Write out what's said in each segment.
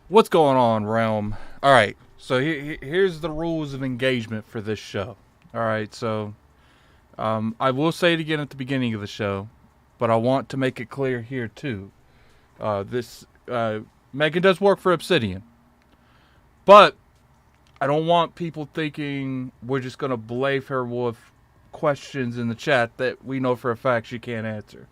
What's going on, Realm? Alright, so here's the rules of engagement for this show. Alright, so I will say it again at the beginning of the show, but I want to make it clear here too. Megan does work for Obsidian, but I don't want people thinking we're just going to blave her with questions in the chat that we know for a fact she can't answer.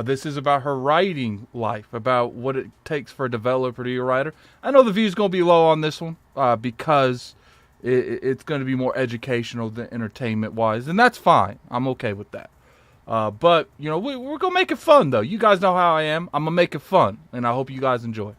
This is about her writing life, about what it takes for a developer to be a writer. I know the view's going to be low on this one because it's going to be more educational than entertainment-wise, and that's fine. I'm okay with that. But, you know, we're going to make it fun, though. You guys know how I am. I'm going to make it fun, and I hope you guys enjoy.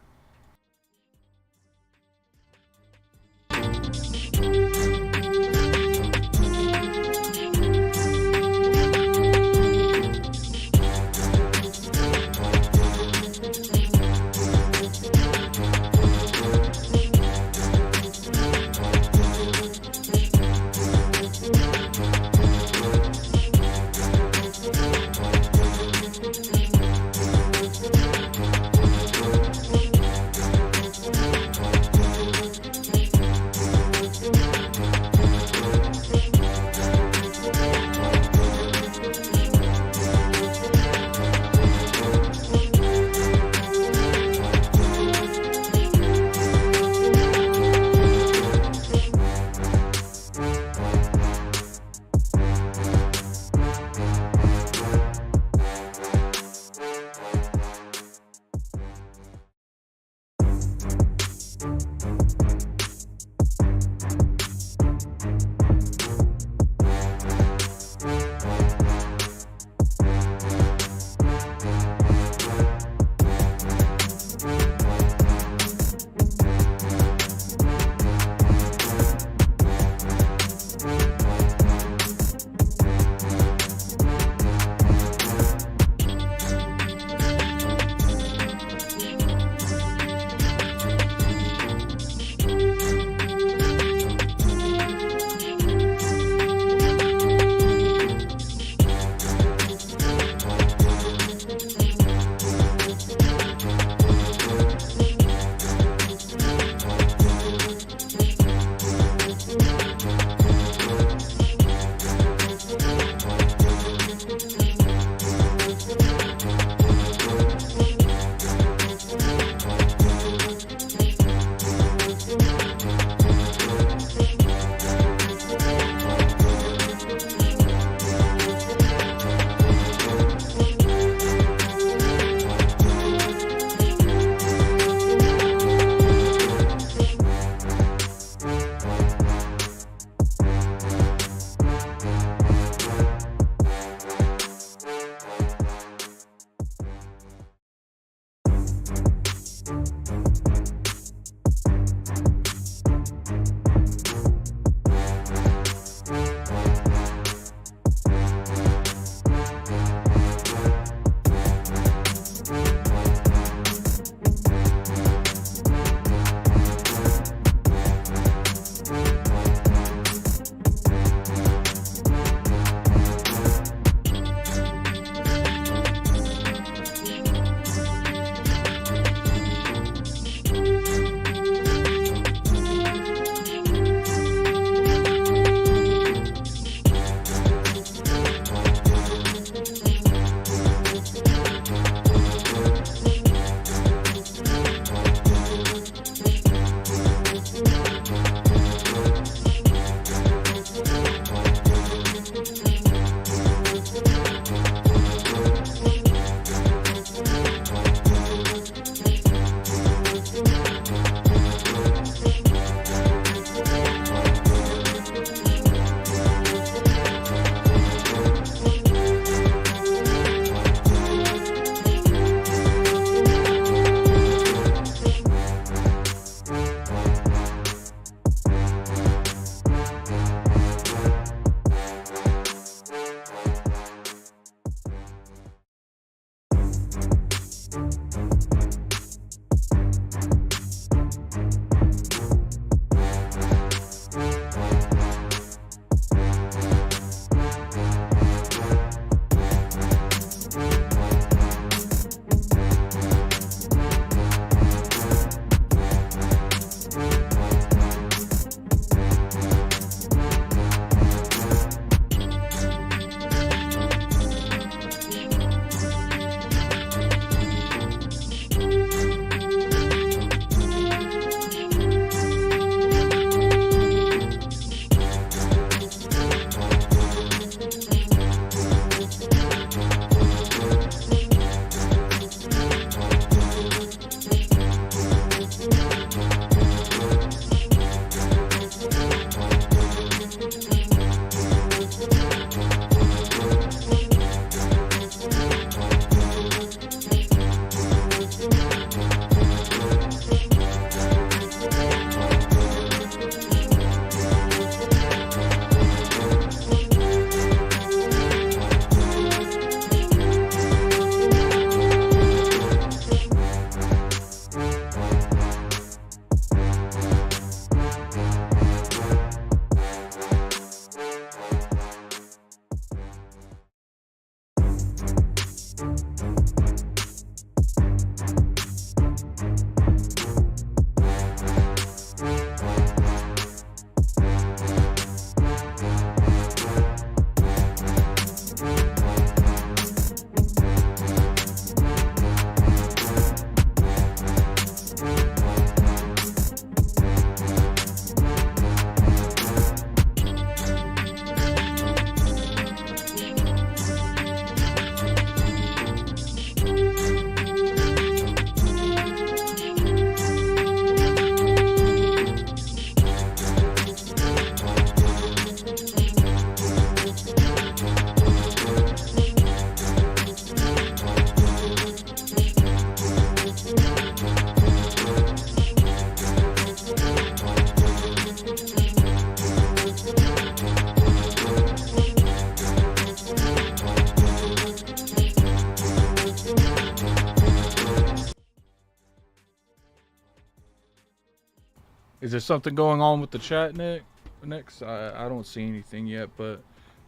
There's something going on with the chat, Nick. Next, I don't see anything yet, but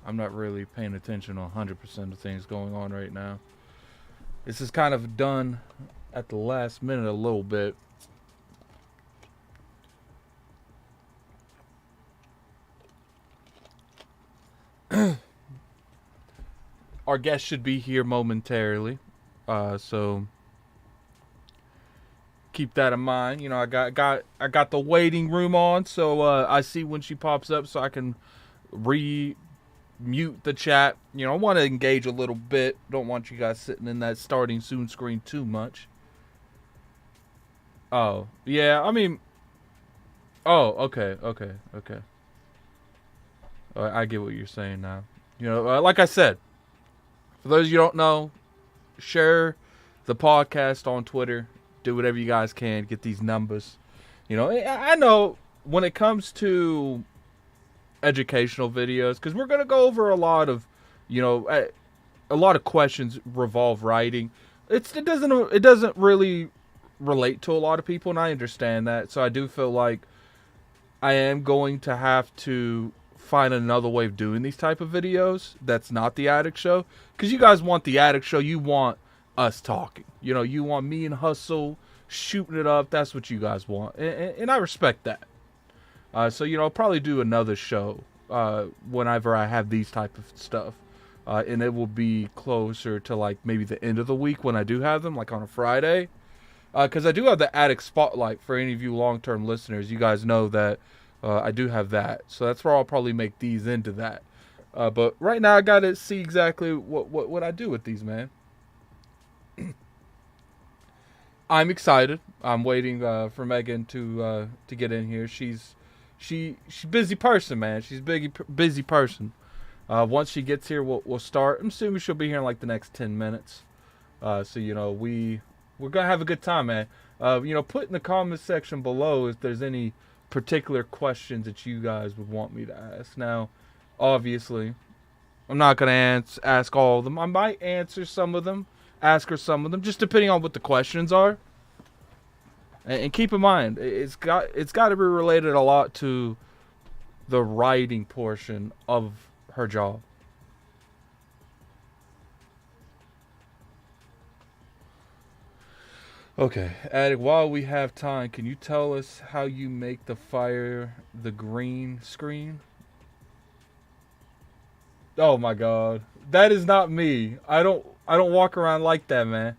I'm not really paying attention on 100% of things going on right now. This is kind of done at the last minute a little bit. Our guest should be here momentarily, so keep that in mind. You know, I got the waiting room on, so I see when she pops up, so I can mute the chat. You know, I want to engage a little bit. Don't want you guys sitting in that starting soon screen too much. Oh, yeah. I mean, oh, okay. I get what you're saying now. You know, like I said, for those of you who don't know, share the podcast on Twitter. Do whatever you guys can. Get these numbers. You know, I know when it comes to educational videos, because we're going to go over a lot of, you know, a lot of questions revolve writing. It doesn't really relate to a lot of people, and I understand that. So I do feel like I am going to have to find another way of doing these type of videos that's not the Addict Show, because you guys want the Addict Show. You want us talking. You know, you want me and Hustle shooting it up. That's what you guys want, and I respect that. So, you know, I'll probably do another show whenever I have these type of stuff, and it will be closer to like maybe the end of the week when I do have them, like on a Friday, because I do have the Addict Spotlight. For any of you long-term listeners, you guys know that I do have that, so that's where I'll probably make these into that. But right now, I gotta see exactly what I do with these, man. I'm excited. I'm waiting for Megan to get in here. She's busy person, man. She's busy person. Once she gets here, we'll start. I'm assuming she'll be here in like the next 10 minutes. So you know, we're gonna have a good time, man. You know, put in the comment section below if there's any particular questions that you guys would want me to ask. Now, obviously, I'm not gonna ask all of them. I might answer some of them, ask her some of them, just depending on what the questions are. And keep in mind, it's got to be related a lot to the writing portion of her job. Okay, Addict, while we have time, can you tell us how you make the fire the green screen? Oh my god. That is not me. I don't walk around like that, man.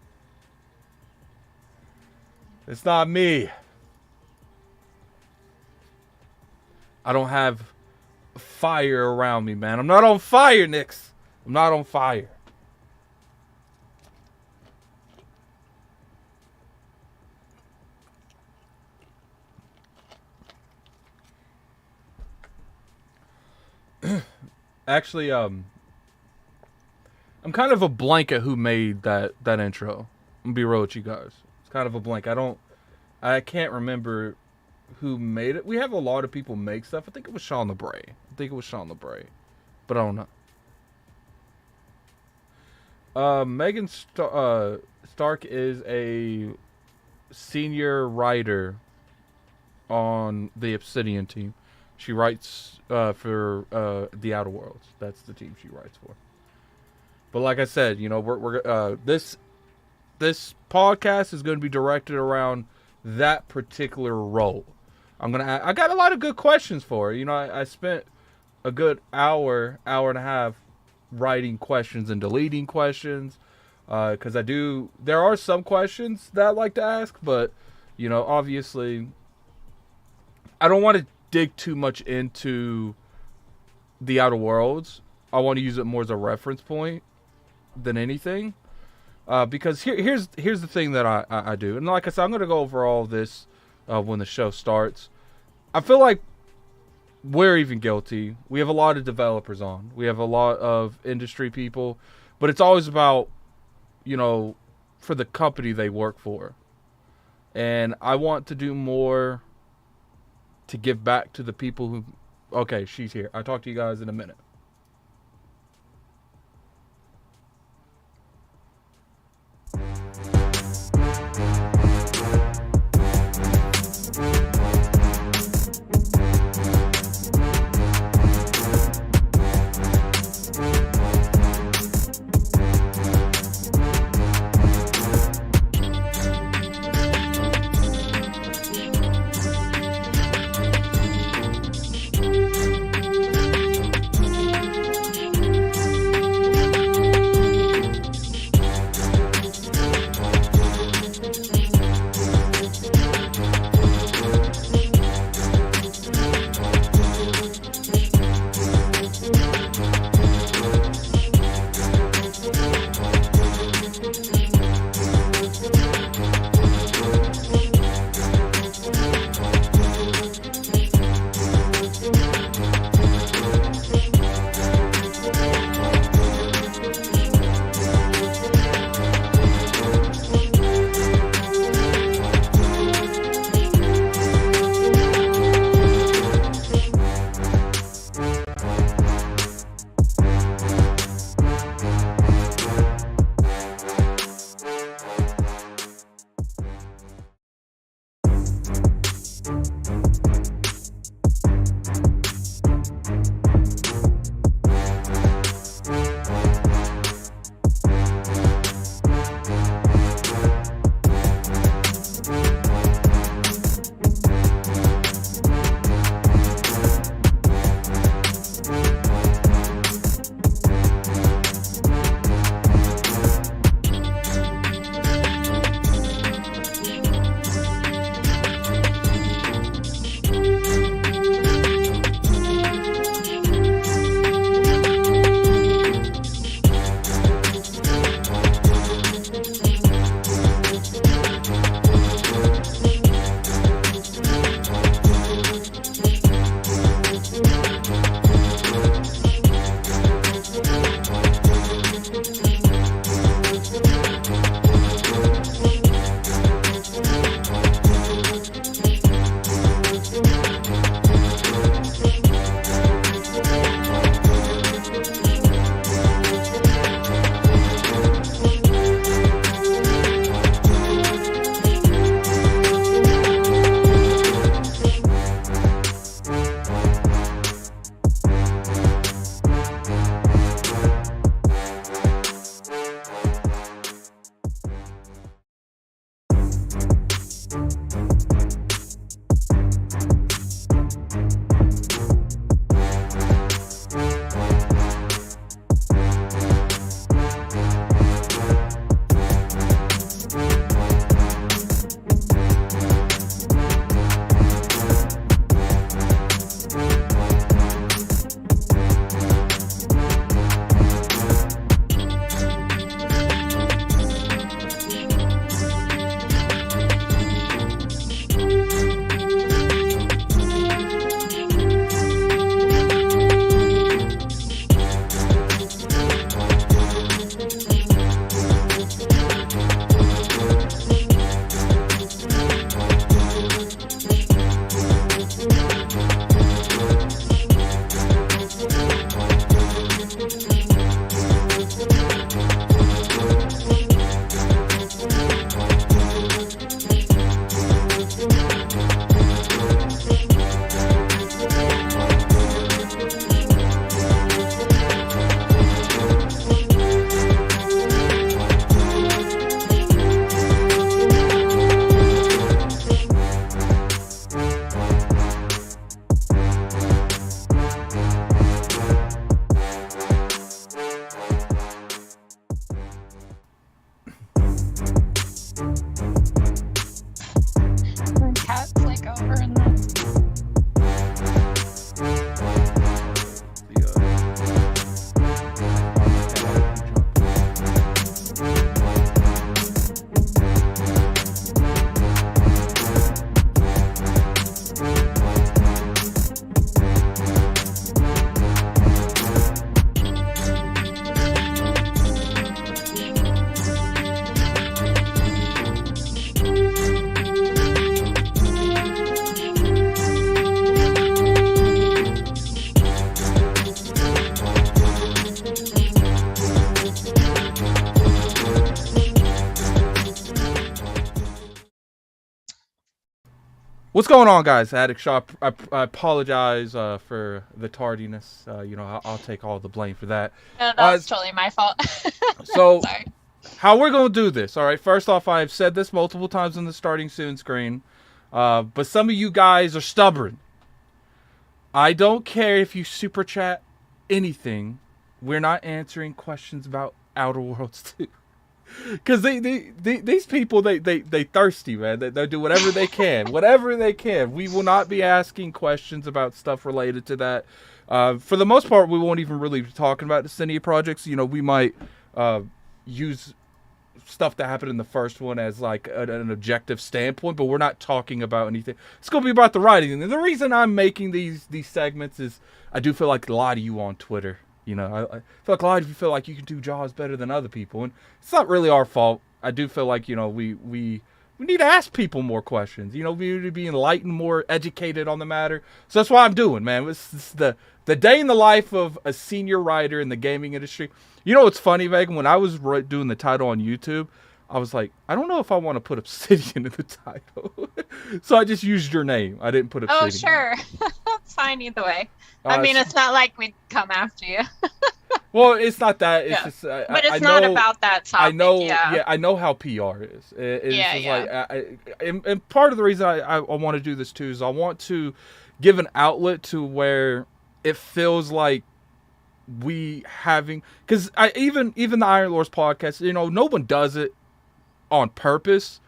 It's not me. I don't have fire around me, man. I'm not on fire, Nix. I'm not on fire. Actually, I'm kind of a blank at who made that intro. I'm gonna be real with you guys. It's kind of a blank. I can't remember who made it. We have a lot of people make stuff. I think it was Shaun Labrie. But I don't know. Megan Stark is a senior writer on the Obsidian team. She writes for the Outer Worlds. That's the team she writes for. But like I said, you know, we're this podcast is going to be directed around that particular role. I got a lot of good questions for her. You know, I spent a good hour and a half writing questions and deleting questions, because there are some questions that I like to ask, but you know, obviously I don't want to dig too much into the Outer Worlds. I want to use it more as a reference point than anything, because here's the thing that I do, and like I said, I'm going to go over all of this when the show starts. I feel like we're even guilty. We have a lot of developers on. We have a lot of industry people, but it's always about, you know, for the company they work for. And I want to do more to give back to the people who... Okay, she's here. I'll talk to you guys in a minute. What's going on, guys? Addict Shop. I apologize for the tardiness. I'll take all the blame for that. No, that was totally my fault. So, Sorry. how we're going to do this, all right? First off, I've said this multiple times in the starting soon screen, but some of you guys are stubborn. I don't care if you super chat anything. We're not answering questions about Outer Worlds 2. Because these people, they thirsty, man. They do whatever they can. Whatever they can. We will not be asking questions about stuff related to that. For the most part, we won't even really be talking about the Cynia projects. We might use stuff that happened in the first one as like an objective standpoint, but we're not talking about anything. It's going to be about the writing. And the reason I'm making these segments is I do feel like a lot of you on Twitter. I feel like a lot of you feel like you can do jobs better than other people, and it's not really our fault. I do feel like we need to ask people more questions. We need to be enlightened, more educated on the matter. So that's what I'm doing, man. It's the day in the life of a senior writer in the gaming industry. What's funny, Megan? When I was doing the title on YouTube, I was like, I don't know if I want to put Obsidian in the title. So I just used your name. I didn't put Obsidian. Oh, sure. That's fine either way. I mean, it's not like we'd come after you. Well, it's not that. It's just. But it's not about that topic. I know. Yeah, I know how PR is. It's yeah. And part of the reason I want to do this too is I want to give an outlet to where it feels like we having, because even the Iron Lords podcast, no one does it on purpose,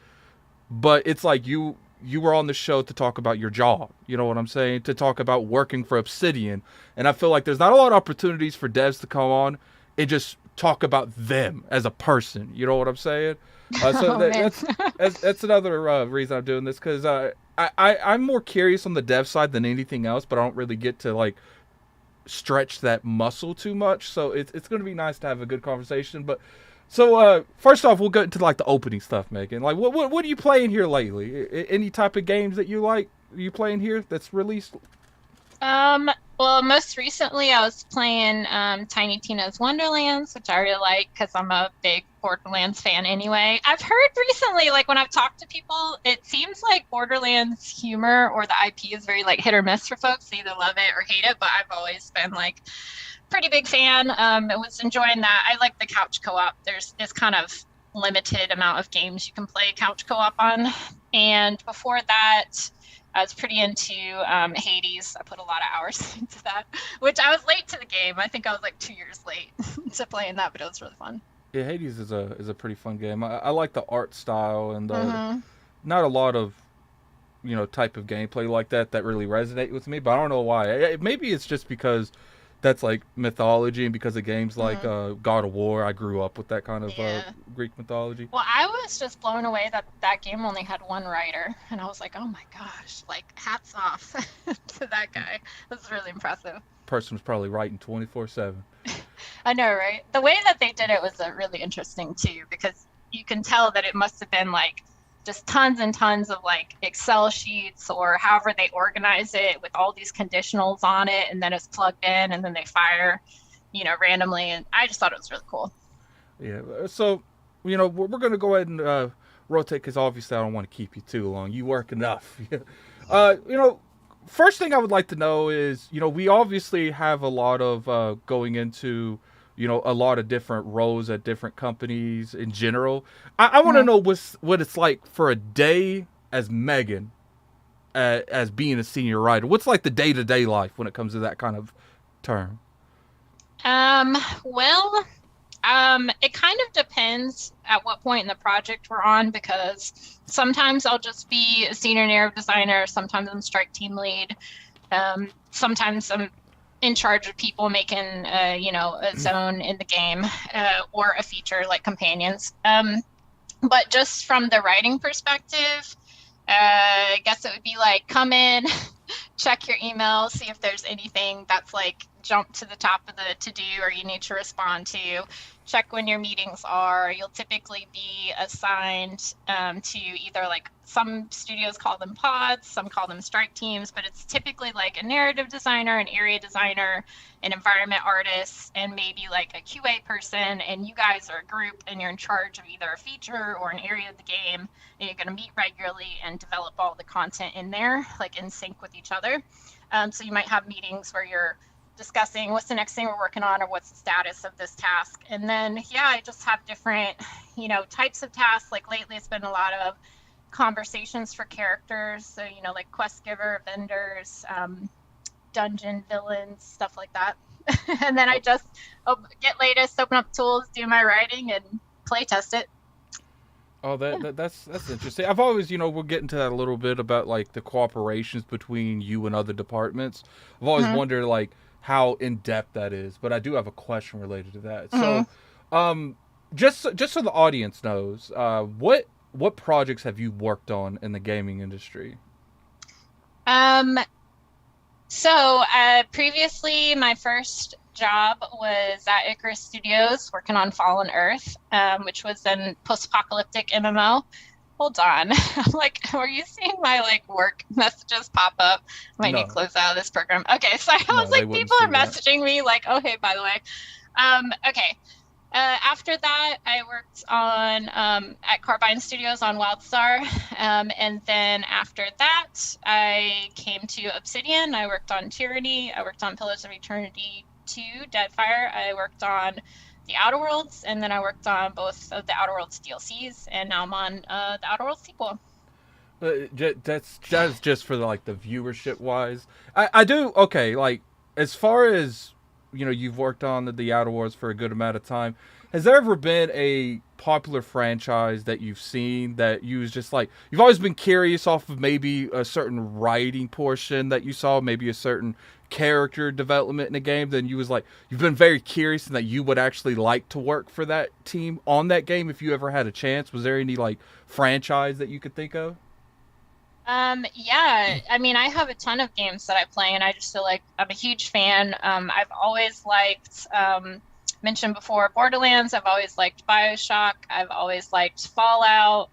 but it's like you were on the show to talk about your job. You know what I'm saying? To talk about working for Obsidian. And I feel like there's not a lot of opportunities for devs to come on and just talk about them as a person. You know what I'm saying? That's another reason I'm doing this, because I'm more curious on the dev side than anything else, but I don't really get to like stretch that muscle too much. So it's going to be nice to have a good conversation. But so first off, we'll get into like the opening stuff, Megan. Like what are you playing here lately? Any type of games that you like? Are you playing here that's released? Well, most recently I was playing Tiny Tina's Wonderlands, which I really like because I'm a big Borderlands fan anyway. I've heard recently, like when I've talked to people, it seems like Borderlands humor or the IP is very like hit or miss for folks. They either love it or hate it, but I've always been like pretty big fan. I was enjoying that. I like the couch co-op. There's this kind of limited amount of games you can play couch co-op on. And before that, I was pretty into Hades. I put a lot of hours into that, which I was late to the game. I think I was like 2 years late to playing that, but it was really fun. Yeah, Hades is a pretty fun game. I like the art style and not a lot of type of gameplay like that really resonate with me. But I don't know why. Maybe it's just because that's like mythology, and because of games like God of War, I grew up with that kind of Greek mythology. Well, I was just blown away that game only had one writer, and I was like, oh my gosh, like hats off to that guy. That's really impressive. Person was probably writing 24/7. I know, right? The way that they did it was really interesting too, because you can tell that it must have been like just tons and tons of like Excel sheets or however they organize it with all these conditionals on it, and then it's plugged in and then they fire, randomly. And I just thought it was really cool. Yeah. So, we're going to go ahead and rotate, because obviously I don't want to keep you too long. You work enough. First thing I would like to know is, we obviously have a lot of going into, a lot of different roles at different companies in general. I want to know what it's like for a day as Megan, as being a senior writer. What's like the day-to-day life when it comes to that kind of term? Well, it kind of depends at what point in the project we're on, because sometimes I'll just be a senior narrative designer, sometimes I'm strike team lead, sometimes I'm in charge of people making, a zone in the game, or a feature like companions. But just from the writing perspective, I guess it would be like, come in, check your email, see if there's anything that's like jump to the top of the to-do or you need to respond to. check when your meetings are. You'll typically be assigned to either like some studios call them pods, some call them strike teams, but it's typically like a narrative designer, an area designer, an environment artist, and maybe like a QA person. And you guys are a group and you're in charge of either a feature or an area of the game. And you're going to meet regularly and develop all the content in there, like in sync with each other. So you might have meetings where you're discussing what's the next thing we're working on or what's the status of this task. And then, yeah, I just have different, types of tasks. Like lately, it's been a lot of conversations for characters. So, like quest giver, vendors, dungeon villains, stuff like that. And then I just get latest, open up tools, do my writing, and play test it. Oh, that's interesting. I've always, we'll get into that a little bit about like the cooperations between you and other departments. I've always wondered like how in depth that is, but I do have a question related to that. So, just so the audience knows, what projects have you worked on in the gaming industry? So previously, my first job was at Icarus Studios working on Fallen Earth, which was a post-apocalyptic MMO. Hold on. I'm like, are you seeing my like work messages pop up? I might need to close out of this program. Okay, so I was like, people are messaging me like, oh, hey, by the way. Okay. After that, I worked on at Carbine Studios on WildStar, and then after that, I came to Obsidian. I worked on Tyranny. I worked on Pillars of Eternity 2, Deadfire. I worked on the Outer Worlds, and then I worked on both of the Outer Worlds DLCs, and now I'm on the Outer Worlds sequel. That's just for the viewership wise. I do okay. Like as far as you've worked on the Outer Worlds for a good amount of time. Has there ever been a popular franchise that you've seen that you was just like you've always been curious off of maybe a certain writing portion that you saw, maybe a certain character development in a game, then you've been very curious and that you would actually like to work for that team on that game if you ever had a chance? Was there any franchise that you could think of? Yeah, I mean, I have a ton of games that I play, and I just feel like I'm a huge fan. I've always liked, mentioned before, Borderlands. I've always liked BioShock. I've always liked Fallout.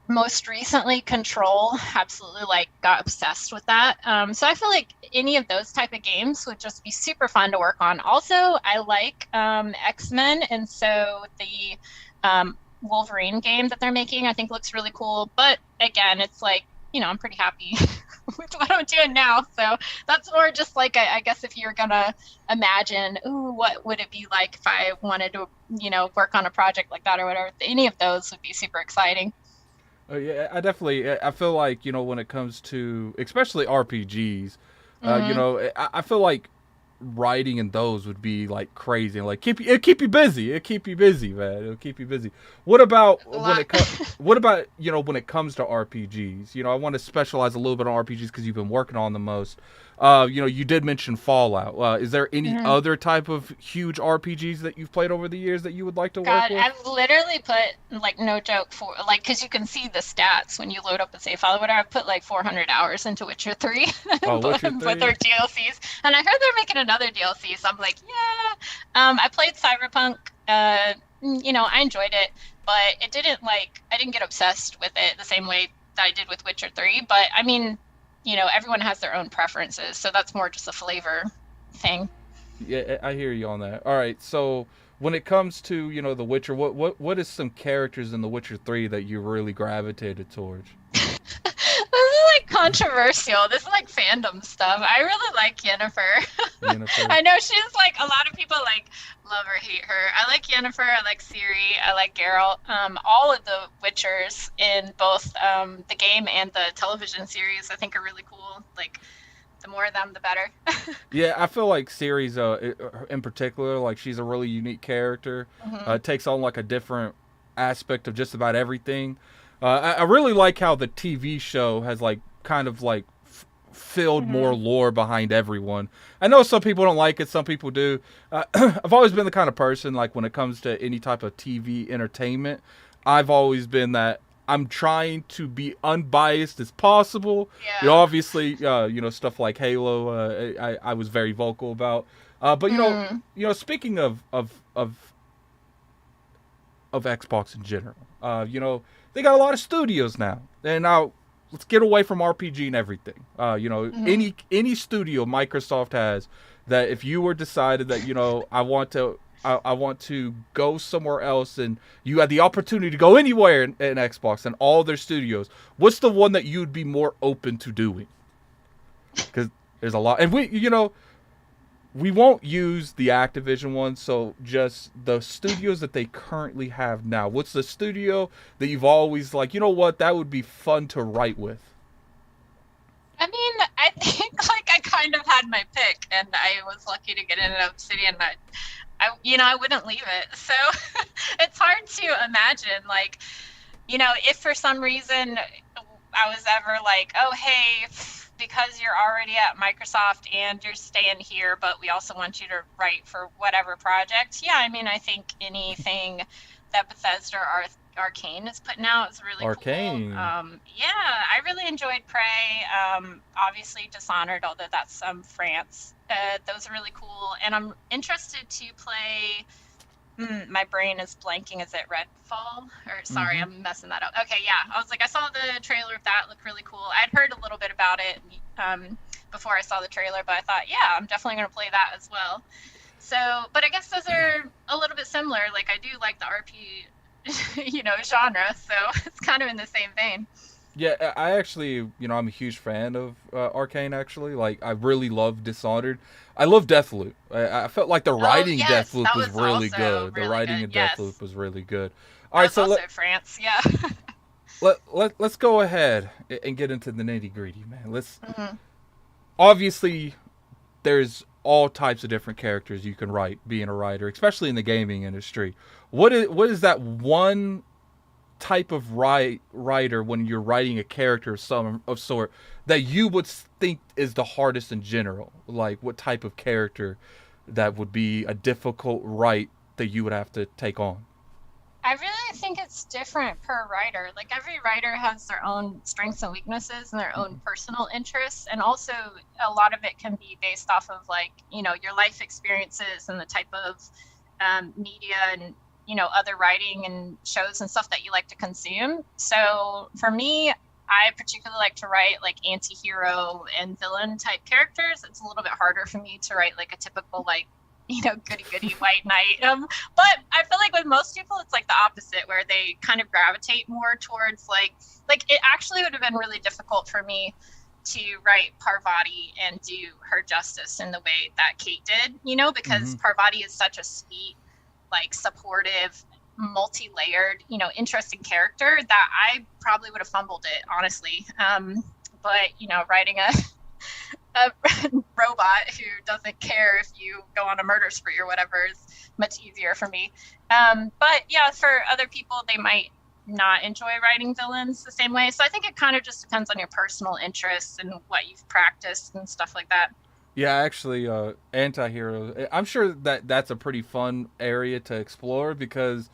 Most recently, Control. Absolutely, got obsessed with that. So I feel like any of those type of games would just be super fun to work on. Also, I like X-Men, and so the Wolverine game that they're making I think looks really cool, but again it's I'm pretty happy with what I'm doing now, so that's more just I guess if you're gonna imagine what would it be like if I wanted to work on a project like that or whatever, any of those would be super exciting. Oh yeah, I feel like when it comes to especially RPGs, I feel like writing in those would be crazy and it'll keep you busy. It'll keep you busy, man. It'll keep you busy. What about when it comes to RPGs? I want to specialize a little bit on RPGs because you've been working on the most. You did mention Fallout. Is there any other type of huge RPGs that you've played over the years that you would like to work with? I've literally put no joke because you can see the stats when you load up a save file. I've put 400 hours into Witcher 3 with their DLCs, and I heard they're making another DLC. So I'm like, yeah. I played Cyberpunk. I enjoyed it, but it didn't I didn't get obsessed with it the same way that I did with Witcher 3. But I mean, everyone has their own preferences, so that's more just a flavor thing. Yeah, I hear you on that. All right, so when it comes to The Witcher, what is some characters in The Witcher 3 that you really gravitated towards? This is controversial. This is fandom stuff. I really like Yennefer. I know she's a lot of people love or hate her. I like Yennefer. I like Ciri. I like Geralt. All of the Witchers in both the game and the television series I think are really cool. The more of them, the better. Yeah, I feel like Ciri's in particular, she's a really unique character. Takes on a different aspect of just about everything. I really like how the TV show has filled more lore behind everyone. I know some people don't like it, some people do. I've always been the kind of person when it comes to any type of TV entertainment, I've always been that I'm trying to be unbiased as possible. Yeah. Obviously, stuff like Halo, I was very vocal about. But Mm. speaking of Xbox in general, they got a lot of studios now, and now let's get away from RPG and everything. Mhm. Any studio Microsoft has that if you were decided that I want to go somewhere else, and you had the opportunity to go anywhere in Xbox and all their studios. What's the one that you'd be more open to doing? Because there's a lot, and we won't use the Activision one, so just the studios that they currently have now. What's the studio that you've always like? You know what? That would be fun to write with. I mean, I think like I kind of had my pick, and I was lucky to get in an Obsidian. I wouldn't leave it. So it's hard to imagine, like, if for some reason I was ever like, oh, hey, because you're already at Microsoft and you're staying here, but we also want you to write for whatever project. Yeah, I mean, I think anything that Bethesda or Arcane is putting out is really cool. Arcane. Yeah, I really enjoyed Prey. Obviously Dishonored, although that's France. Those are really cool, and I'm interested to play. My brain is blanking. Is it Redfall? Or sorry, Mm-hmm. I'm messing that up. Okay, yeah. I was like, I saw the trailer of that. Looked really cool. I'd heard a little bit about it before I saw the trailer, but I thought, yeah, I'm definitely going to play that as well. So, but I guess those are a little bit similar. Like, I do like the RP, genre, so it's kind of in the same vein. Yeah, I actually, I'm a huge fan of Arcane. Actually, like I really love Dishonored. I love Deathloop. I felt like the Oh, writing yes, Deathloop that was was really also good. The really writing good. in Yes, Deathloop was really good. All that right, was so also France. Yeah. let's go ahead and get into the nitty gritty, man. Let's Mhm. obviously there's all types of different characters you can write being a writer, especially in the gaming industry. What is that one type of writer when you're writing a character of some of sort that you would think is the hardest in general? Like what type of character that would be a difficult write that you would have to take on? I really think it's different per writer. Like every writer has their own strengths and weaknesses and their own personal interests. And also, a lot of it can be based off of like, your life experiences and the type of media and, other writing and shows and stuff that you like to consume. So for me, I particularly like to write like anti hero and villain type characters. It's a little bit harder for me to write like a typical, like, goody goody white knight. But I feel like with most people, it's like the opposite, where they kind of gravitate more towards like it actually would have been really difficult for me to write Parvati and do her justice in the way that Kate did, Mm-hmm. because Parvati is such a sweet, like supportive, multi-layered, interesting character that I probably would have fumbled it, honestly. But writing a robot who doesn't care if you go on a murder spree or whatever is much easier for me. But yeah, for other people, they might not enjoy writing villains the same way. So I think it kind of just depends on your personal interests and what you've practiced and stuff like that. Yeah, actually, anti-hero. I'm sure that that's a pretty fun area to explore because,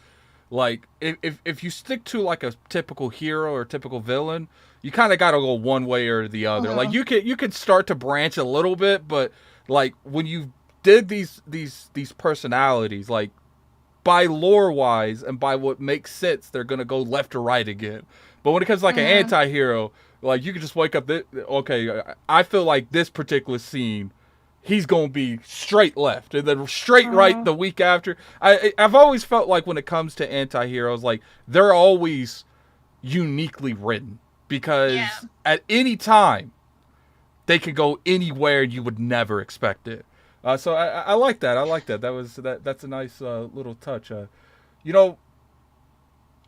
like, if you stick to like a typical hero or typical villain, you kind of got to go one way or the other. Like, Mm-hmm. you could start to branch a little bit, but like when you did these personalities, like by lore wise and by what makes sense, they're gonna go left or right again. But when it comes to like an Mm-hmm. anti-hero, like you can just wake up. Okay, I feel like this particular scene, he's gonna be straight left and then straight right Mm-hmm. the week after. I've always felt like when it comes to anti-heroes, like they're always uniquely written Yeah. because at any time they could go anywhere you would never expect it. So I like that. I like that. That's a nice little touch. You know,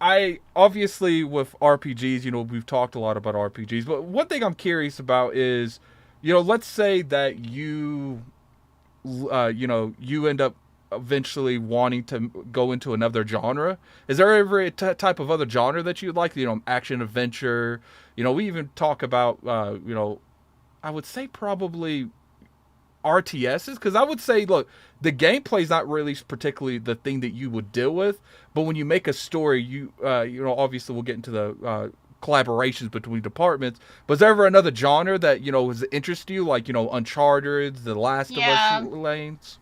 I obviously with RPGs, we've talked a lot about RPGs, but one thing I'm curious about is, let's say that you end up eventually wanting to go into another genre. Is there ever a type of other genre that you'd like? Action adventure. We even talk about, I would say probably RTSs, because I would say, look, the gameplay is not really particularly the thing that you would deal with, but when you make a story, obviously we'll get into the collaborations between departments. But is there ever another genre that has interest you, like Uncharted, The Last of Us Yeah. lanes?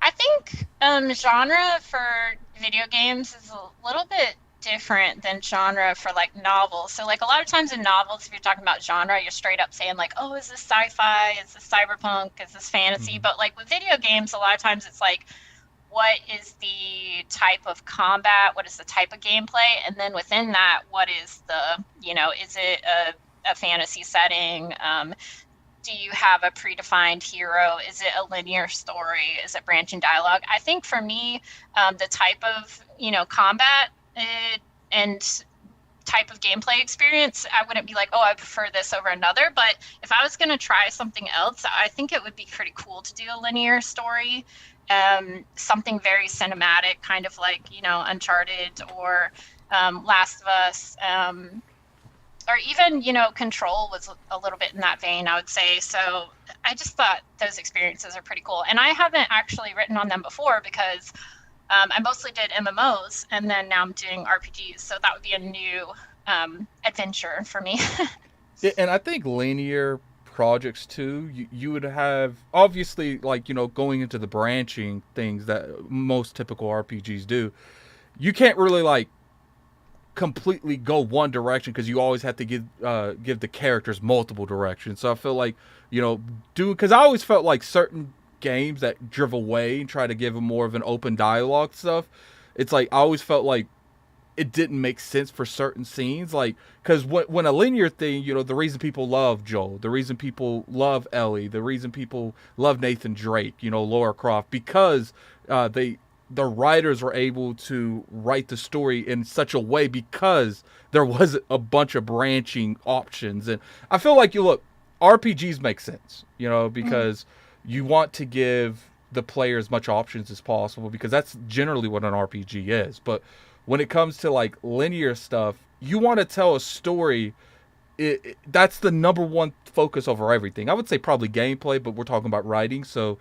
I think genre for video games is a little bit different than genre for like novels. So like a lot of times in novels, if you're talking about genre, you're straight up saying like, oh, is this sci-fi? Is this cyberpunk? Is this fantasy? Mm-hmm. But like with video games, a lot of times it's like, what is the type of combat? What is the type of gameplay? And then within that, what is the, is it a fantasy setting? Do you have a predefined hero? Is it a linear story? Is it branching dialogue? I think for me, the type of combat and type of gameplay experience, I wouldn't be like, oh, I prefer this over another. But if I was going to try something else, I think it would be pretty cool to do a linear story, something very cinematic, kind of like Uncharted or Last of Us. Or even, Control was a little bit in that vein, I would say. So I just thought those experiences are pretty cool. And I haven't actually written on them before because I mostly did MMOs, and then now I'm doing RPGs. So that would be a new adventure for me. Yeah, and I think linear projects too, you would have, obviously, like, going into the branching things that most typical RPGs do. You can't really, like, completely go one direction because you always have to give the characters multiple directions. So I feel like because I always felt like certain games that drive away and try to give them more of an open dialogue stuff, it's like I always felt like it didn't make sense for certain scenes, like because when a linear thing, the reason people love Joel, the reason people love Ellie, the reason people love Nathan Drake, Laura Croft, because the writers were able to write the story in such a way because there was a bunch of branching options. And I feel like RPGs make sense, because you want to give the player as much options as possible because that's generally what an RPG is. But when it comes to like linear stuff, you want to tell a story. That's the number one focus over everything. I would say probably gameplay, but we're talking about writing. So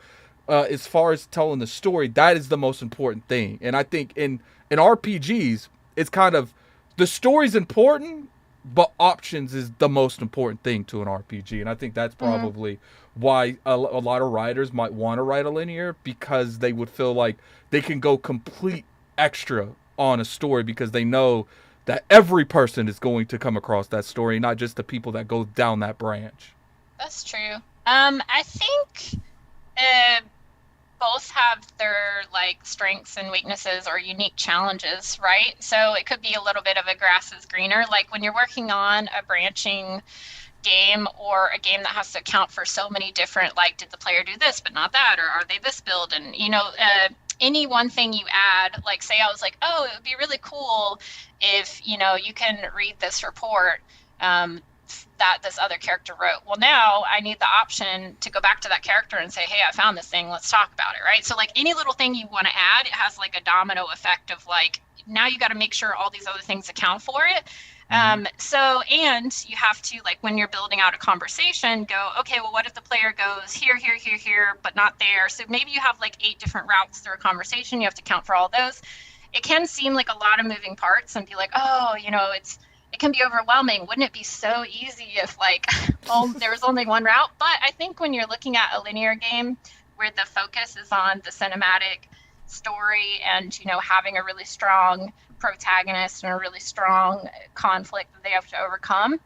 as far as telling the story, that is the most important thing. And I think in RPGs, it's kind of the story's important, but options is the most important thing to an RPG. And I think that's probably why a lot of writers might want to write a linear, because they would feel like they can go complete extra on a story because they know that every person is going to come across that story, not just the people that go down that branch. That's true. I think both have their like strengths and weaknesses or unique challenges, right? So it could be a little bit of a grass is greener. Like when you're working on a branching game or a game that has to account for so many different, like, did the player do this but not that, or are they this build? And any one thing you add, like say I was like, oh, it would be really cool if you can read this report that this other character wrote. Well, now I need the option to go back to that character and say, hey, I found this thing, let's talk about it, right? So like any little thing you want to add, it has like a domino effect of like, now you got to make sure all these other things account for it. So, and you have to, like, when you're building out a conversation, go, okay, well, what if the player goes here, here, here, here, but not there? So maybe you have like 8 different routes through a conversation. You have to count for all those. It can seem like a lot of moving parts and be like, oh, it can be overwhelming. Wouldn't it be so easy if like there was only one route? But I think when you're looking at a linear game where the focus is on the cinematic story and having a really strong protagonist and a really strong conflict that they have to overcome,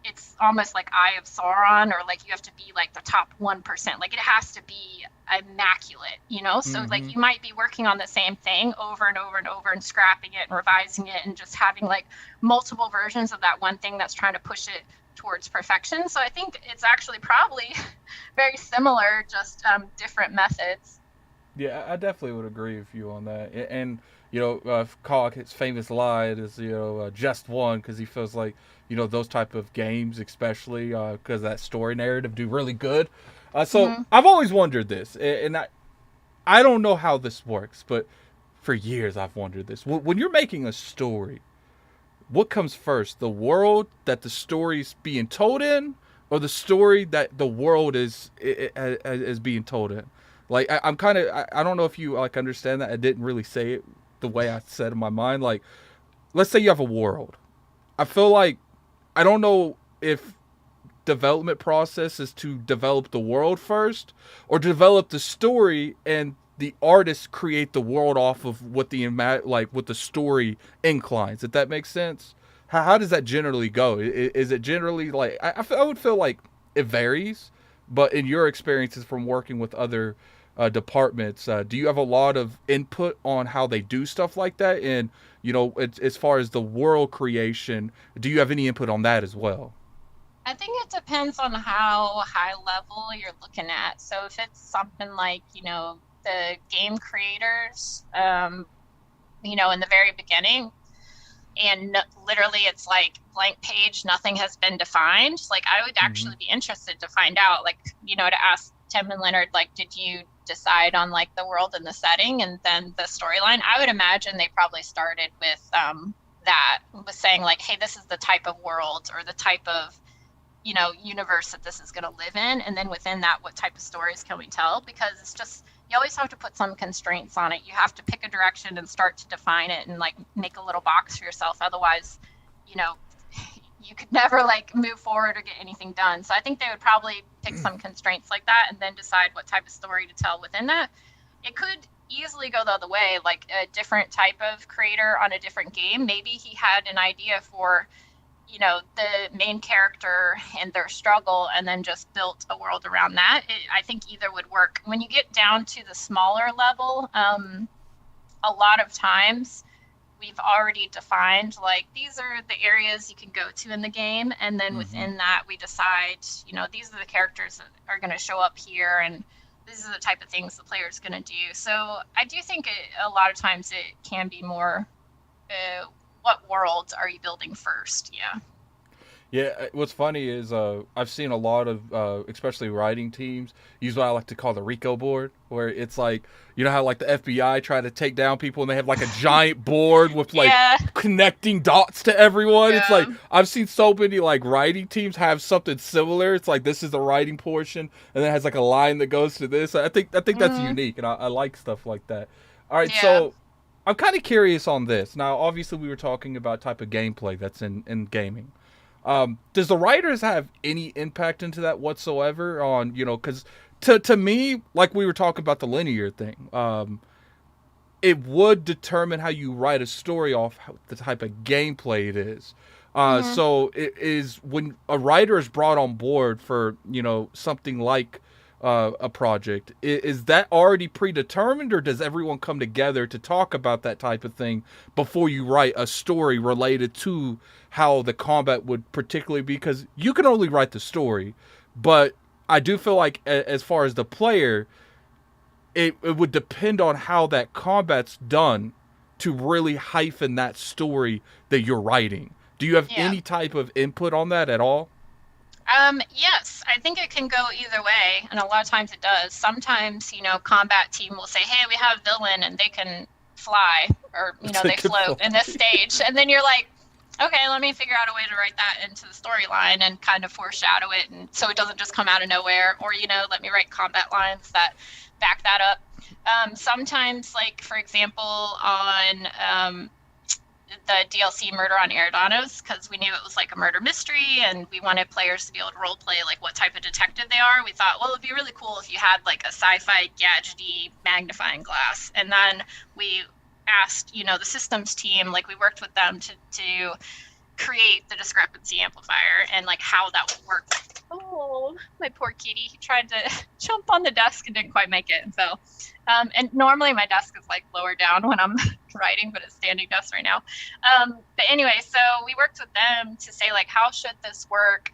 it's almost like Eye of Sauron, or like you have to be like the top 1%. Like it has to be immaculate, so like you might be working on the same thing over and over and over and scrapping it and revising it and just having like multiple versions of that one thing that's trying to push it towards perfection. So I think it's actually probably very similar, just different methods. Yeah, I definitely would agree with you on that. And his famous line is just one, because he feels like those type of games, especially because that story narrative, do really good. So I've always wondered this, and I don't know how this works, but for years I've wondered this. When you're making a story, what comes first, the world that the story's being told in, or the story that the world is being told in. Like I'm kind of I don't know if you like understand that. I didn't really say it the way I said in my mind. Like let's say you have a world. I feel like I don't know if development process is to develop the world first or develop the story and the artists create the world off of what like what the story inclines, if that makes sense. How does that generally go? Is it generally like I would feel like it varies, but in your experiences from working with other departments, do you have a lot of input on how they do stuff like that? And as far as the world creation, do you have any input on that as well? I think it depends on how high level you're looking at. So if it's something like, the game creators, in the very beginning, and literally it's like blank page, nothing has been defined. Like I would Mm-hmm. actually be interested to find out, like, to ask Tim and Leonard, like, did you decide on like the world and the setting and then the storyline? I would imagine they probably started with that, was saying like, hey, this is the type of world or the type of universe that this is going to live in, and then within that, what type of stories can we tell? Because it's just, you always have to put some constraints on it. You have to pick a direction and start to define it and like make a little box for yourself. Otherwise, you know you could never like move forward or get anything done. So I think they would probably pick some constraints like that and then decide what type of story to tell within that. It could easily go the other way, like a different type of creator on a different game. Maybe he had an idea for the main character and their struggle, and then just built a world around that. I think either would work. When you get down to the smaller level, a lot of times we've already defined like these are the areas you can go to in the game, and then Mm-hmm. within that we decide, these are the characters that are going to show up here, and these are the type of things the player is going to do. So I do think a lot of times it can be more what world are you building first? Yeah. Yeah, what's funny is I've seen a lot of, especially writing teams, use what I like to call the Rico board, where it's like, you know how like the FBI try to take down people and they have like a giant board with like Yeah. connecting dots to everyone. It's like Yeah. I've seen so many like writing teams have something similar. It's like this is the writing portion, and then it has like a line that goes to this. I think that's Hmm. unique, and I like stuff like that. All right, Yeah. so I'm kind of curious on this. Now, obviously, we were talking about type of gameplay that's in gaming. Does the writers have any impact into that whatsoever? On because to me, like we were talking about the linear thing, it would determine how you write a story off the type of gameplay it is. Hmm. So it is when a writer is brought on board for something like a project. Is that already predetermined, or does everyone come together to talk about that type of thing before you write a story related to how the combat would particularly be? Because you can only write the story, but I do feel like as far as the player, it would depend on how that combat's done to really hyphen that story that you're writing. Do you have Yeah. any type of input on that at all? Yes, I think it can go either way, and a lot of times it does. Sometimes, combat team will say, "Hey, we have a villain, and they can fly, or they float in this stage," and then you're like, "Okay, let me figure out a way to write that into the storyline and kind of foreshadow it, and so it doesn't just come out of nowhere." Or, let me write combat lines that back that up. Sometimes, like for example, on the DLC Murder on Eridanos, because we knew it was like a murder mystery and we wanted players to be able to role play like what type of detective they are. We thought, well, it'd be really cool if you had like a sci-fi gadgety magnifying glass. And then we asked, the systems team, like we worked with them to create the discrepancy amplifier and like how that would work. Oh, my poor kitty. He tried to jump on the desk and didn't quite make it. And so, and normally my desk is like lower down when I'm writing, but it's standing desk right now. But anyway, so we worked with them to say like, how should this work?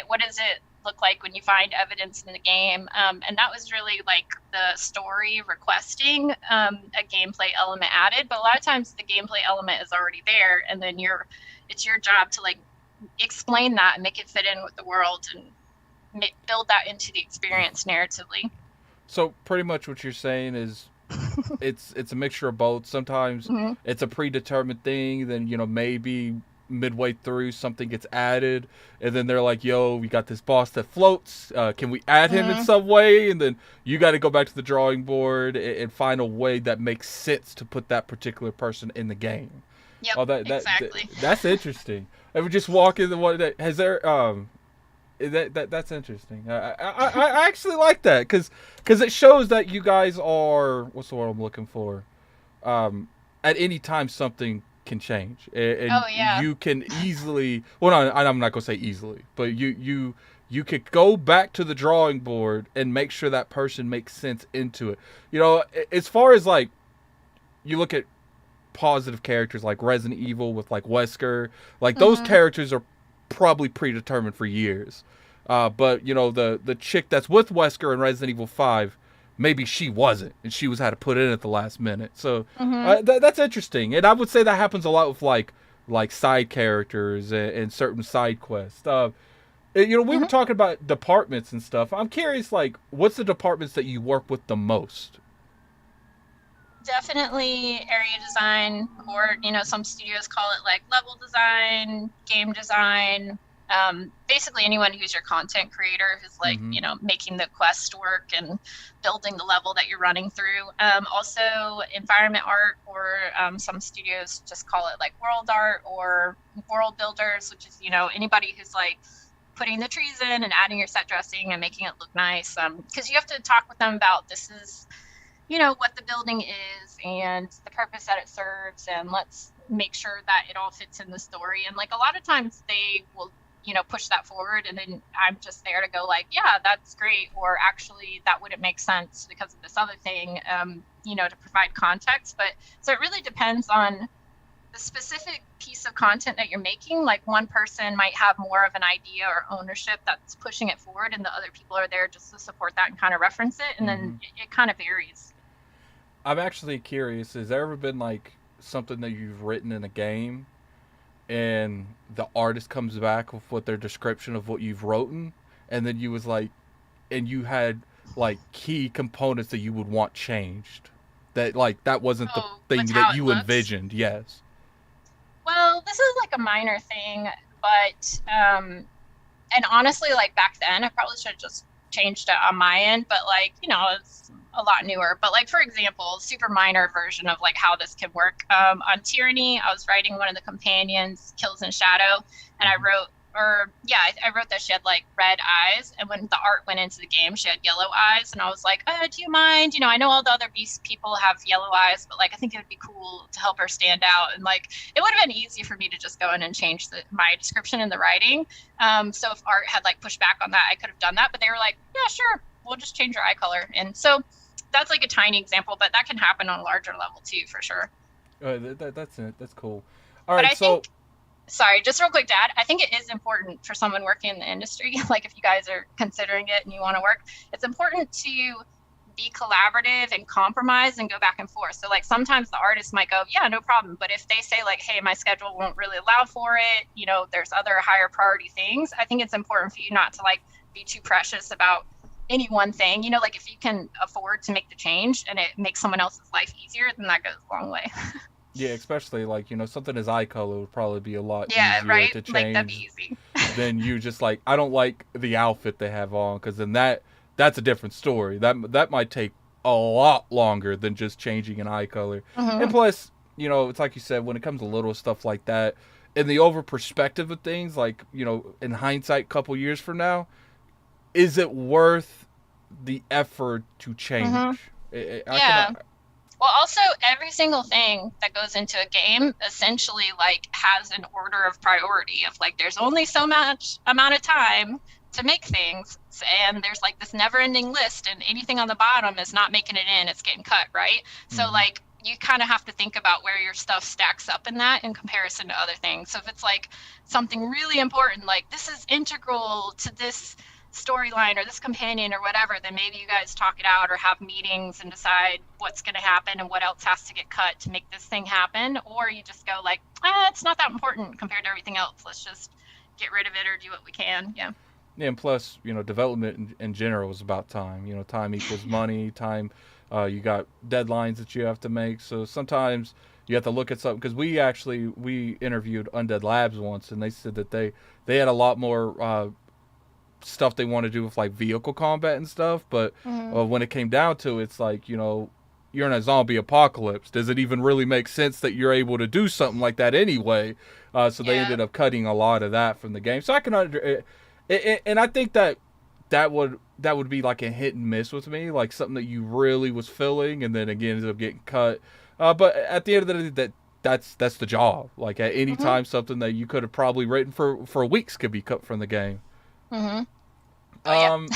What does it look like when you find evidence in the game? And that was really like the story requesting a gameplay element added. But a lot of times the gameplay element is already there, and then it's your job to like explain that and make it fit in with the world and build that into the experience narratively. So pretty much what you're saying is it's a mixture of both. Sometimes Mm-hmm. it's a predetermined thing, then maybe midway through something gets added, and then they're like, "Yo, we got this boss that floats. Can we add him in Mm-hmm. some way?" And then you got to go back to the drawing board and find a way that makes sense to put that particular person in the game. Yep, Oh, exactly. that's interesting. I would just walk in the one that has there. That's interesting. I actually like that because it shows that you guys are, what's the word I'm looking for? At any time something can change, and Oh yeah. you can easily. Well, no, I'm not gonna say easily, but you could go back to the drawing board and make sure that person makes sense into it. You know, as far as like you look at positive characters like Resident Evil with like Wesker, like those Mm-hmm. characters are probably predetermined for years. But you know the chick that's with Wesker in Resident Evil 5, maybe she wasn't, and she was had to put in at the last minute. So Mm-hmm. that's interesting, and I would say that happens a lot with like side characters and certain side quests. You know, we were Mm-hmm. talking about departments and stuff. I'm curious, like, what's the departments that you work with the most? Definitely area design, or some studios call it like level design, game design. Basically, anyone who's your content creator who's like Mm-hmm. making the quest work and building the level that you're running through. Also, environment art, or some studios just call it like world art or world builders, which is anybody who's like putting the trees in and adding your set dressing and making it look nice. Because you have to talk with them about this is what the building is and the purpose that it serves, and let's make sure that it all fits in the story. And like a lot of times they will push that forward, and then I'm just there to go like, yeah, that's great, or actually that wouldn't make sense because of this other thing, to provide context. But so it really depends on the specific piece of content that you're making. Like one person might have more of an idea or ownership that's pushing it forward, and the other people are there just to support that and kind of reference it, and Mm-hmm. then it kind of varies. I'm actually curious. Has there ever been like something that you've written in a game, and the artist comes back with what their description of what you've written, and then you was like, and you had like key components that you would want changed, that like that wasn't the So thing with that how it you looks, envisioned. Yes. well, this is like a minor thing, but and honestly, like back then, I probably should have just changed it on my end, but like, it's a lot newer. But like, for example, super minor version of like how this can work. On Tyranny, I was writing one of the companions, Kills in Shadow, and I Mm-hmm. wrote, or yeah, I wrote that she had like red eyes, and when the art went into the game, she had yellow eyes, and I was like, do you mind? I know all the other beast people have yellow eyes, but like, I think it would be cool to help her stand out, and like, it would have been easy for me to just go in and change my description in the writing. So if art had like pushed back on that, I could have done that, but they were like, yeah, sure, we'll just change your eye color. And so that's like a tiny example, but that can happen on a larger level too, for sure. That's it. That's cool. All But right. I So think, sorry, just real quick to add, I think it is important for someone working in the industry, like if you guys are considering it and you want to work, it's important to be collaborative and compromise and go back and forth. So like sometimes the artist might go, yeah, no problem. But if they say like, hey, my schedule won't really allow for it, there's other higher priority things, I think it's important for you not to like be too precious about any one thing. Like if you can afford to make the change and it makes someone else's life easier, then that goes a long way. yeah, especially like something as eye color would probably be a lot Yeah, easier right? to Like that'd be change easy. than you just like I don't like the outfit they have on, because then that's a different story. That might take a lot longer than just changing an eye color. And Mm-hmm. plus, it's like you said, when it comes to little stuff like that, in the over perspective of things, like in hindsight, couple years from now, is it worth the effort to Mm-hmm. change? I Yeah. can. Well, also every single thing that goes into a game essentially like has an order of priority of like there's only so much amount of time to make things, and there's like this never-ending list, and anything on the bottom is not making it in, it's getting cut, right? So Mm-hmm. like you kind of have to think about where your stuff stacks up in that in comparison to other things. So if it's like something really important, like this is integral to this storyline or this companion or whatever, then maybe you guys talk it out or have meetings and decide what's going to happen and what else has to get cut to make this thing happen. Or you just go like, it's not that important compared to everything else. Let's just get rid of it or do what we can. Yeah. Yeah, and plus, development in general is about time. Time equals money. Time, you got deadlines that you have to make. So sometimes You have to look at something because we interviewed Undead Labs once, and they said that they had a lot more stuff they want to do with like vehicle combat and stuff, but Hmm. when it came down to it, it's like, you're in a zombie apocalypse. Does it even really make sense that you're able to do something like that anyway? So they Yeah. ended up cutting a lot of that from the game. So I can and I think that would be like a hit and miss with me, like something that you really was filling, and then again ended up getting cut. But at the end of the day, that's the job. Like at any Hmm. time, something that you could have probably written for weeks could be cut from the game. Hmm. Oh yeah. Um,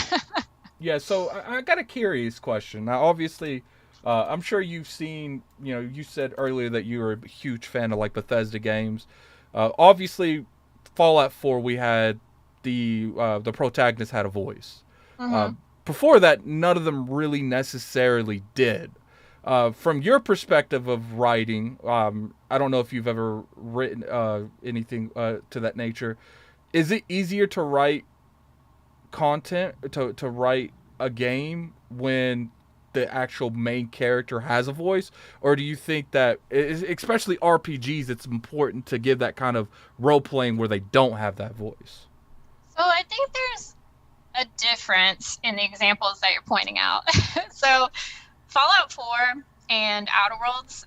yeah, so I got a curious question. Now, obviously, I'm sure you've seen, you said earlier that you were a huge fan of like Bethesda games. Obviously, Fallout 4, we had the protagonist had a voice. Uh, Hmm. Before that, none of them really necessarily did. From your perspective of writing, I don't know if you've ever written anything to that nature. Is it easier to write content to write a game when the actual main character has a voice, or do you think that especially RPGs it's important to give that kind of role playing where they don't have that voice? So I think there's a difference in the examples that you're pointing out. So Fallout 4 and Outer Worlds.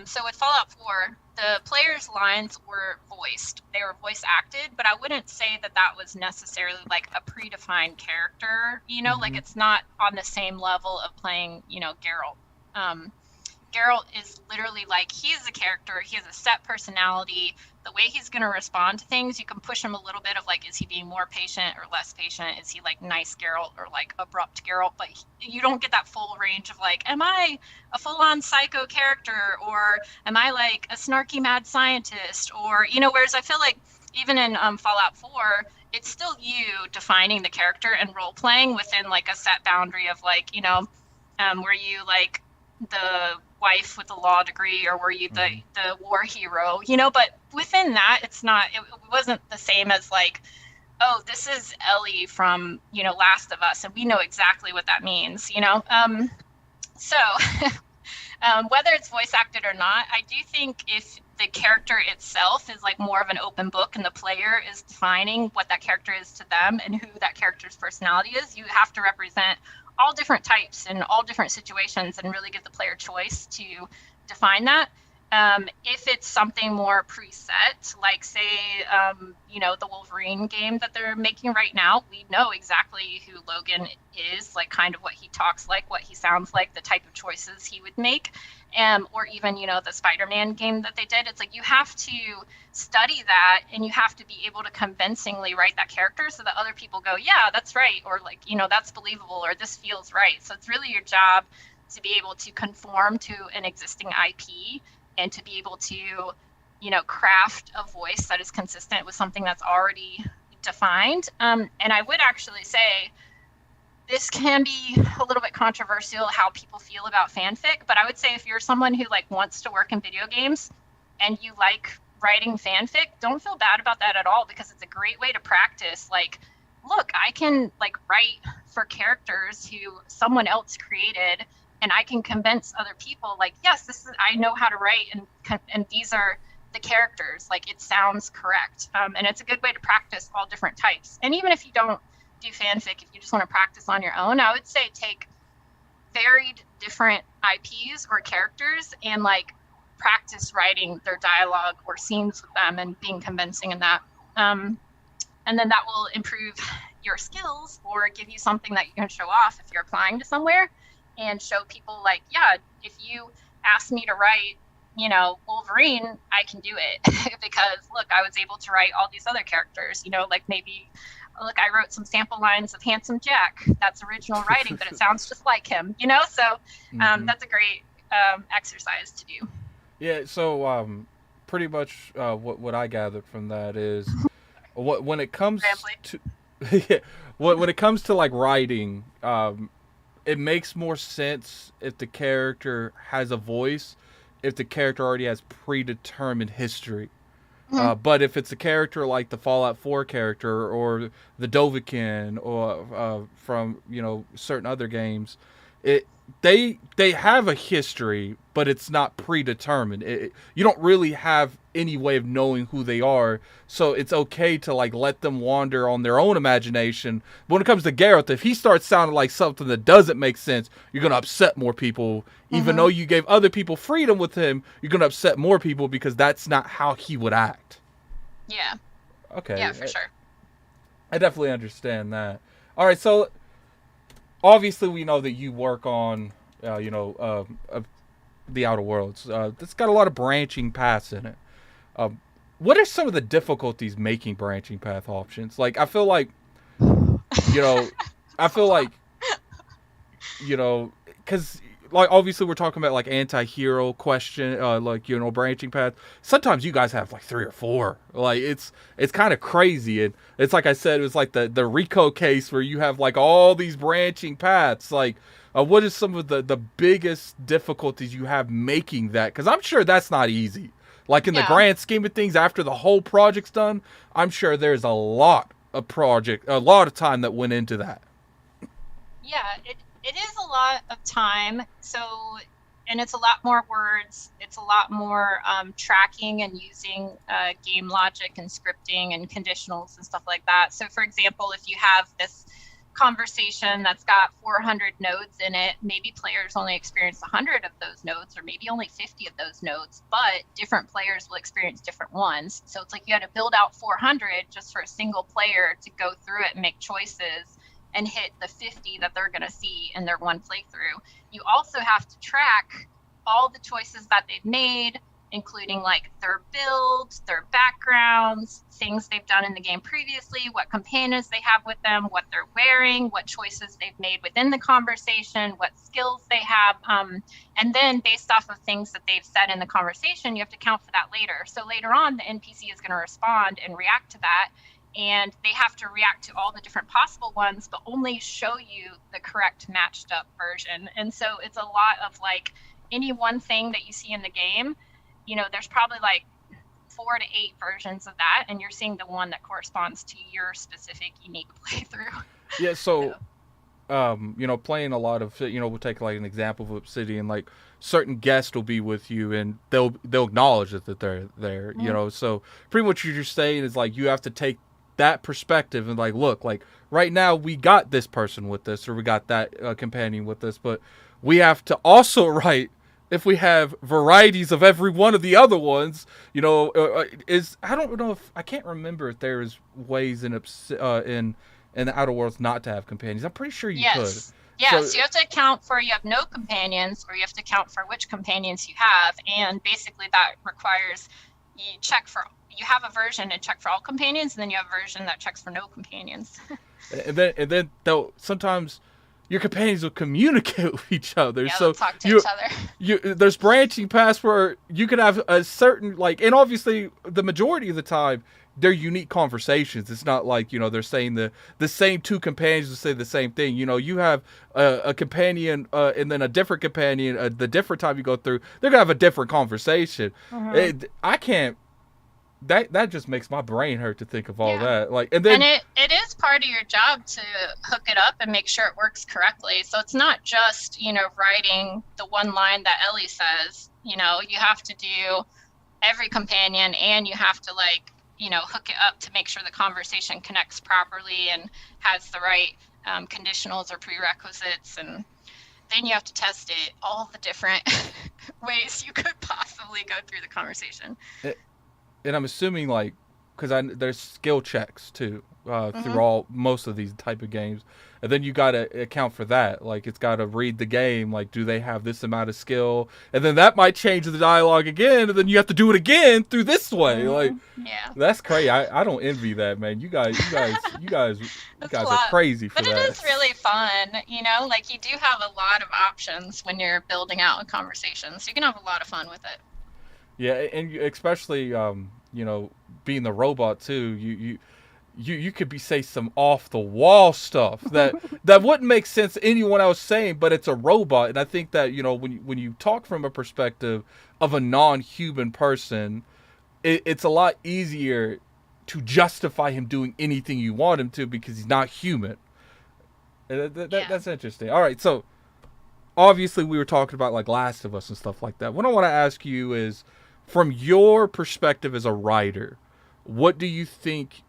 So with Fallout 4, the players' lines were voiced. They were voice acted, but I wouldn't say that that was necessarily like a predefined character. Like Mm-hmm. it's not on the same level of playing, Geralt. Um, Geralt is literally like he's a character. He has a set personality. The way he's going to respond to things, you can push him a little bit of like, is he being more patient or less patient? Is he like nice Geralt or like abrupt Geralt? But you don't get that full range of like, am I a full on psycho character or am I like a snarky mad scientist? Or, whereas I feel like even in Fallout 4, it's still you defining the character and role playing within like a set boundary of like, were you like the wife with the law degree or were you the Mm-hmm. the war hero, but within that it wasn't the same as like, oh, this is Ellie from Last of Us and we know exactly what that means. So whether it's voice acted or not, I do think if the character itself is like more of an open book and the player is defining what that character is to them and who that character's personality is, you have to represent all different types and all different situations and really give the player choice to define that. If it's something more preset, like say, the Wolverine game that they're making right now, we know exactly who Logan is, like kind of what he talks like, what he sounds like, the type of choices he would make. Or even, the Spider-Man game that they did. It's like you have to study that and you have to be able to convincingly write that character so that other people go, yeah, that's right. Or like, that's believable or this feels right. So it's really your job to be able to conform to an existing IP and to be able to, craft a voice that is consistent with something that's already defined. And I would actually say this can be a little bit controversial how people feel about fanfic, but I would say if you're someone who like wants to work in video games and you like writing fanfic, don't feel bad about that at all because it's a great way to practice like, look, I can like write for characters who someone else created and I can convince other people like, yes, this is I know how to write and these are the characters, like it sounds correct. And it's a good way to practice all different types. And even if you don't do fanfic, if you just want to practice on your own, I would say take varied different IPs or characters and like practice writing their dialogue or scenes with them and being convincing in that. And then that will improve your skills or give you something that you can show off if you're applying to somewhere and show people like, yeah, if you ask me to write, Wolverine, I can do it because look, I was able to write all these other characters, like maybe look, I wrote some sample lines of Handsome Jack. That's original writing, but it sounds just like him, So Mm-hmm. that's a great exercise to do. Yeah. So pretty much what I gathered from that is when it comes Rambly. to yeah, when it comes to like writing, it makes more sense if the character has a voice, if the character already has predetermined history. Mm-hmm. But if it's a character like the Fallout 4 character or the Dovahkiin or from certain other games, it they have a history, but it's not predetermined. You don't really have any way of knowing who they are, so it's okay to like let them wander on their own imagination. But when it comes to Gareth, if he starts sounding like something that doesn't make sense, you're gonna upset more people. Even though you gave other people freedom with him, you're gonna upset more people because that's not how he would act. Yeah. Okay. Yeah, for sure. I definitely understand that. All right, so obviously we know that you work on, the Outer Worlds. It's got a lot of branching paths in it. What are some of the difficulties making branching path options? Like, I feel like, you know, I feel like, because like obviously we're talking about like anti-hero question, branching path. Sometimes you guys have like 3 or 4. Like it's kind of crazy, and it's like I said, it was like the Rico case where you have like all these branching paths. Like, what is some of the biggest difficulties you have making that? Because I'm sure that's not easy. Like in the grand scheme of things, after the whole project's done, I'm sure there's a lot of time that went into that. Yeah, it is a lot of time. So, and it's a lot more words. It's a lot more tracking and using game logic and scripting and conditionals and stuff like that. So, for example, if you have this conversation that's got 400 nodes in it, maybe players only experience 100 of those nodes, or maybe only 50 of those nodes, but different players will experience different ones. So it's like you had to build out 400 just for a single player to go through it and make choices and hit the 50 that they're going to see in their one playthrough. You also have to track all the choices that they've made, including like their builds, their backgrounds, things they've done in the game previously, what companions they have with them, what they're wearing, what choices they've made within the conversation, what skills they have. And then based off of things that they've said in the conversation, you have to count for that later. So later on, the NPC is going to respond and react to that. And they have to react to all the different possible ones, but only show you the correct matched up version. And so it's a lot of like any one thing that you see in the game, there's probably like 4 to 8 versions of that, and you're seeing the one that corresponds to your specific unique playthrough. Yeah, so playing a lot of, we'll take like an example of Obsidian, like certain guests will be with you and they'll acknowledge that they're there, so pretty much what you're saying is like you have to take that perspective and like, look, like right now we got this person with us, or we got that companion with us, but we have to also write, if we have varieties of every one of the other ones, I don't know if I can't remember if there's ways in the Outer Worlds not to have companions. I'm pretty sure you could. Yeah, so you have to account for you have no companions, or you have to account for which companions you have, and basically that requires you have a version and check for all companions, and then you have a version that checks for no companions. and then though sometimes your companions will communicate with each other. Yeah, so talk to each other. There's branching paths where you could have a certain, like, and obviously the majority of the time they're unique conversations. It's not like, they're saying the same 2 companions will say the same thing. You have a companion and then a different companion, the different time you go through, they're going to have a different conversation. I can't, that just makes my brain hurt to think of all that. Like, and it is part of your job to hook it up and make sure it works correctly. So it's not just, writing the one line that Ellie says. You have to do every companion, and you have to hook it up to make sure the conversation connects properly and has the right conditionals or prerequisites, and then you have to test it all the different ways you could possibly go through the conversation. And I'm assuming, like, because there's skill checks too through most of these type of games, and then you got to account for that. Like, it's got to read the game. Like, do they have this amount of skill? And then that might change the dialogue again, and then you have to do it again through this way. Like, that's crazy. I don't envy that, man. You guys are crazy for that. But it is really fun. Like, you do have a lot of options when you're building out a conversation, so you can have a lot of fun with it. Yeah, and especially being the robot too, you could say some off the wall stuff that wouldn't make sense to anyone else saying, but it's a robot, and I think that when you talk from a perspective of a non-human person, it's a lot easier to justify him doing anything you want him to because he's not human. That's interesting. All right, so obviously we were talking about like Last of Us and stuff like that. What I want to ask you is, from your perspective as a writer, what do you think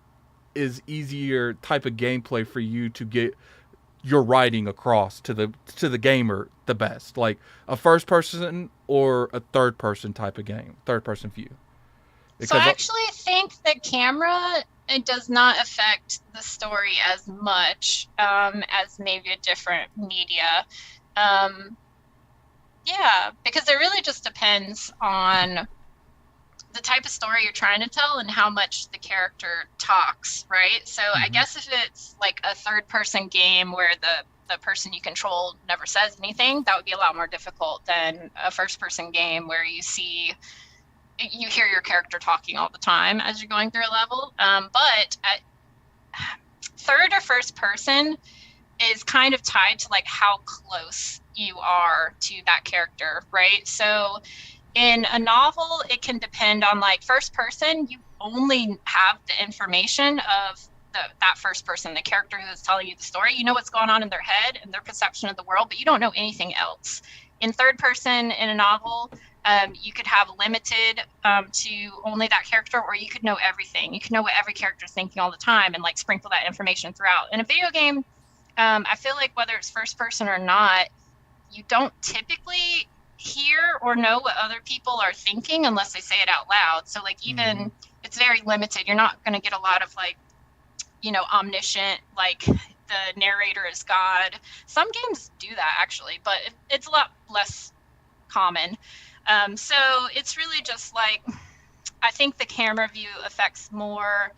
is easier type of gameplay for you to get your writing across to the gamer the best? Like a first person or a third person type of game, third person view? So I Because actually think the camera, it does not affect the story as much as maybe a different media. Um, yeah, because it really just depends on the type of story you're trying to tell and how much the character talks, right? So I mm-hmm. guess if it's like a third person game where the person you control never says anything, that would be a lot more difficult than a first person game where you hear your character talking all the time as you're going through a level. But at third or first person is kind of tied to like how close you are to that character, right? So in a novel, it can depend on like first person, you only have the information of that first person, the character who is telling you the story. You know what's going on in their head and their perception of the world, but you don't know anything else. In third person in a novel, you could have limited to only that character, or you could know everything. You could know what every character is thinking all the time and like sprinkle that information throughout. In a video game, I feel like whether it's first person or not, you don't typically hear or know what other people are thinking unless they say it out loud. So like even it's very limited. You're not going to get a lot of like, omniscient, like the narrator is God. Some games do that actually, but it's a lot less common. So it's really just like, I think the camera view affects more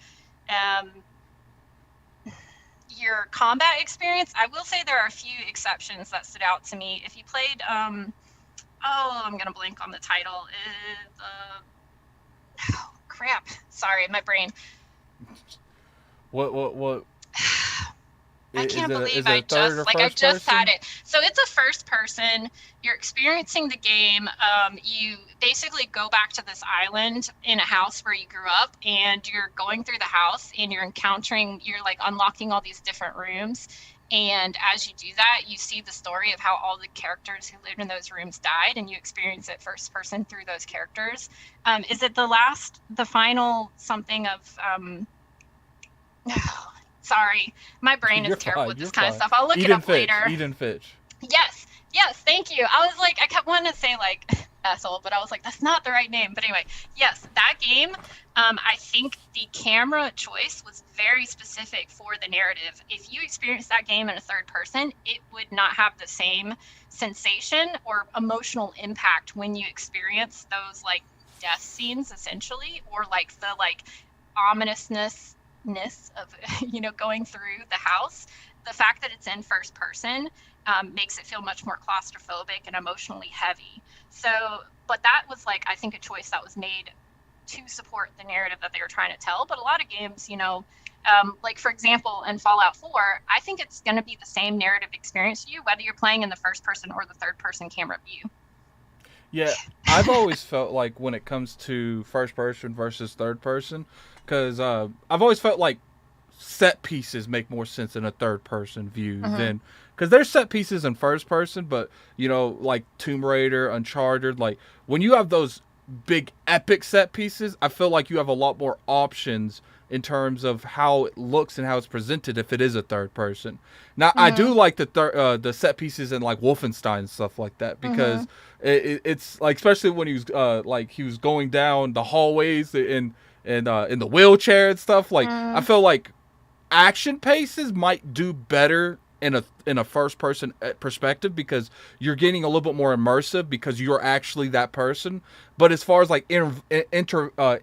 your combat experience. I will say there are a few exceptions that stood out to me. If you played, I'm gonna blank on the title. Oh crap! Sorry, my brain. What? I can't believe I just had it. So it's a first person. You're experiencing the game. You basically go back to this island in a house where you grew up, and you're going through the house, and you're like unlocking all these different rooms. And as you do that, you see the story of how all the characters who lived in those rooms died, and you experience it first person through those characters. Is it the final something of sorry, my brain is terrible with this kind of stuff. I'll look it up later. Eden Fitch. Yes, thank you. I was like, I kept wanting to say like Ethel, but I was like, that's not the right name. But anyway, yes, that game, I think the camera choice was very specific for the narrative. If you experience that game in a third person, it would not have the same sensation or emotional impact when you experience those like death scenes essentially, or like the like ominousness of going through the house. The fact that it's in first person makes it feel much more claustrophobic and emotionally heavy. So, but that was like, I think, a choice that was made to support the narrative that they were trying to tell. But a lot of games, like for example in Fallout 4, I think it's going to be the same narrative experience to you whether you're playing in the first person or the third person camera view. Yeah, I've always felt like when it comes to first person versus third person, because I've always felt like set pieces make more sense in a third person view than, because there's set pieces in first person, but like Tomb Raider, Uncharted, like when you have those big epic set pieces, I feel like you have a lot more options in terms of how it looks and how it's presented if it is a third person. Now, I do like the set pieces in like Wolfenstein and stuff like that, because it's like, especially when he was going down the hallways in the wheelchair and stuff. Like I feel like action paces might do better in a first person perspective, because you're getting a little bit more immersive because you're actually that person. But as far as like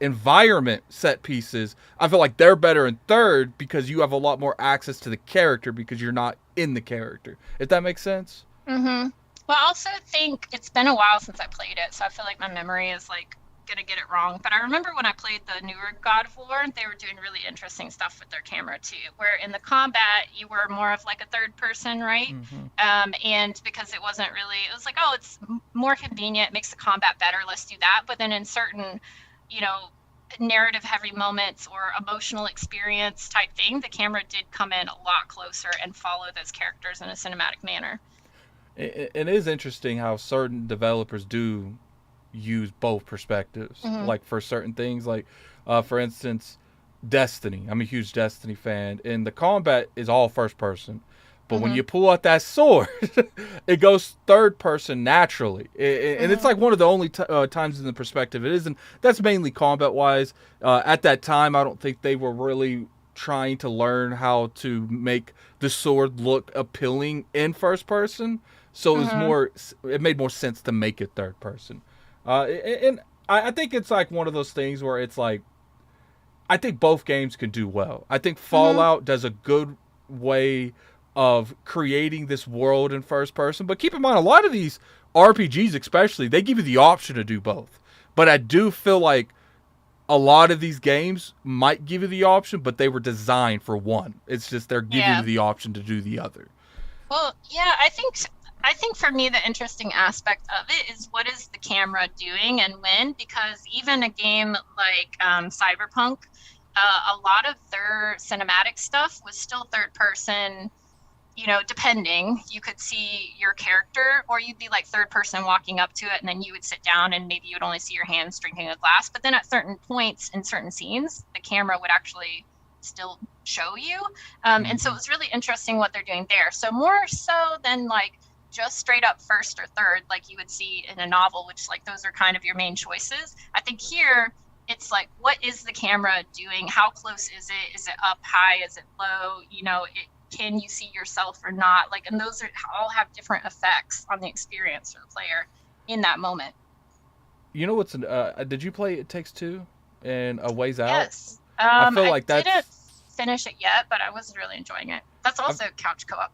environment set pieces, I feel like they're better in third, because you have a lot more access to the character because you're not in the character, if that makes sense. Well, I also think it's been a while since I played it, so I feel like my memory is like gonna get it wrong, but I remember when I played the newer God of War, they were doing really interesting stuff with their camera too, where in the combat you were more of like a third person, right? And because it was like, oh, it's more convenient, makes the combat better, let's do that. But then in certain narrative heavy moments or emotional experience type thing, the camera did come in a lot closer and follow those characters in a cinematic manner. It is interesting how certain developers do use both perspectives. Hmm. Like for certain things, like for instance, Destiny. I'm a huge Destiny fan, and the combat is all first person. But when Hmm. you pull out that sword, it goes third person naturally, and it's Hmm. like one of the only times in the perspective it isn't. That's mainly combat wise. At that time, I don't think they were really trying to learn how to make the sword look appealing in first person. So it was Hmm. more. It made more sense to make it third person. And I think it's like one of those things where it's like I think both games can do well. I think Hmm. Fallout does a good way of creating this world in first person. But keep in mind, a lot of these RPGs, especially, they give you the option to do both. But I do feel like a lot of these games might give you the option, but they were designed for one. It's just they're giving you Yeah. the option to do the other. Well, yeah, I think for me the interesting aspect of it is what is the camera doing and when, because even a game like Cyberpunk, a lot of their cinematic stuff was still third person. Depending, you could see your character, or you'd be like third person walking up to it, and then you would sit down and maybe you would only see your hands drinking a glass. But then at certain points in certain scenes, the camera would actually still show you. And so it Mm-hmm. was really interesting what they're doing there. So more so than like just straight up first or third, like you would see in a novel, which like those are kind of your main choices. I think here it's like, what is the camera doing? How close is it? Is it up high? Is it low? Can you see yourself or not? Like, and those all have different effects on the experience for the player in that moment. You know what's did you play It Takes Two and A Ways Out? Yes. I feel I like didn't that's finish it yet, but I was really enjoying it. That's I, also couch co-op.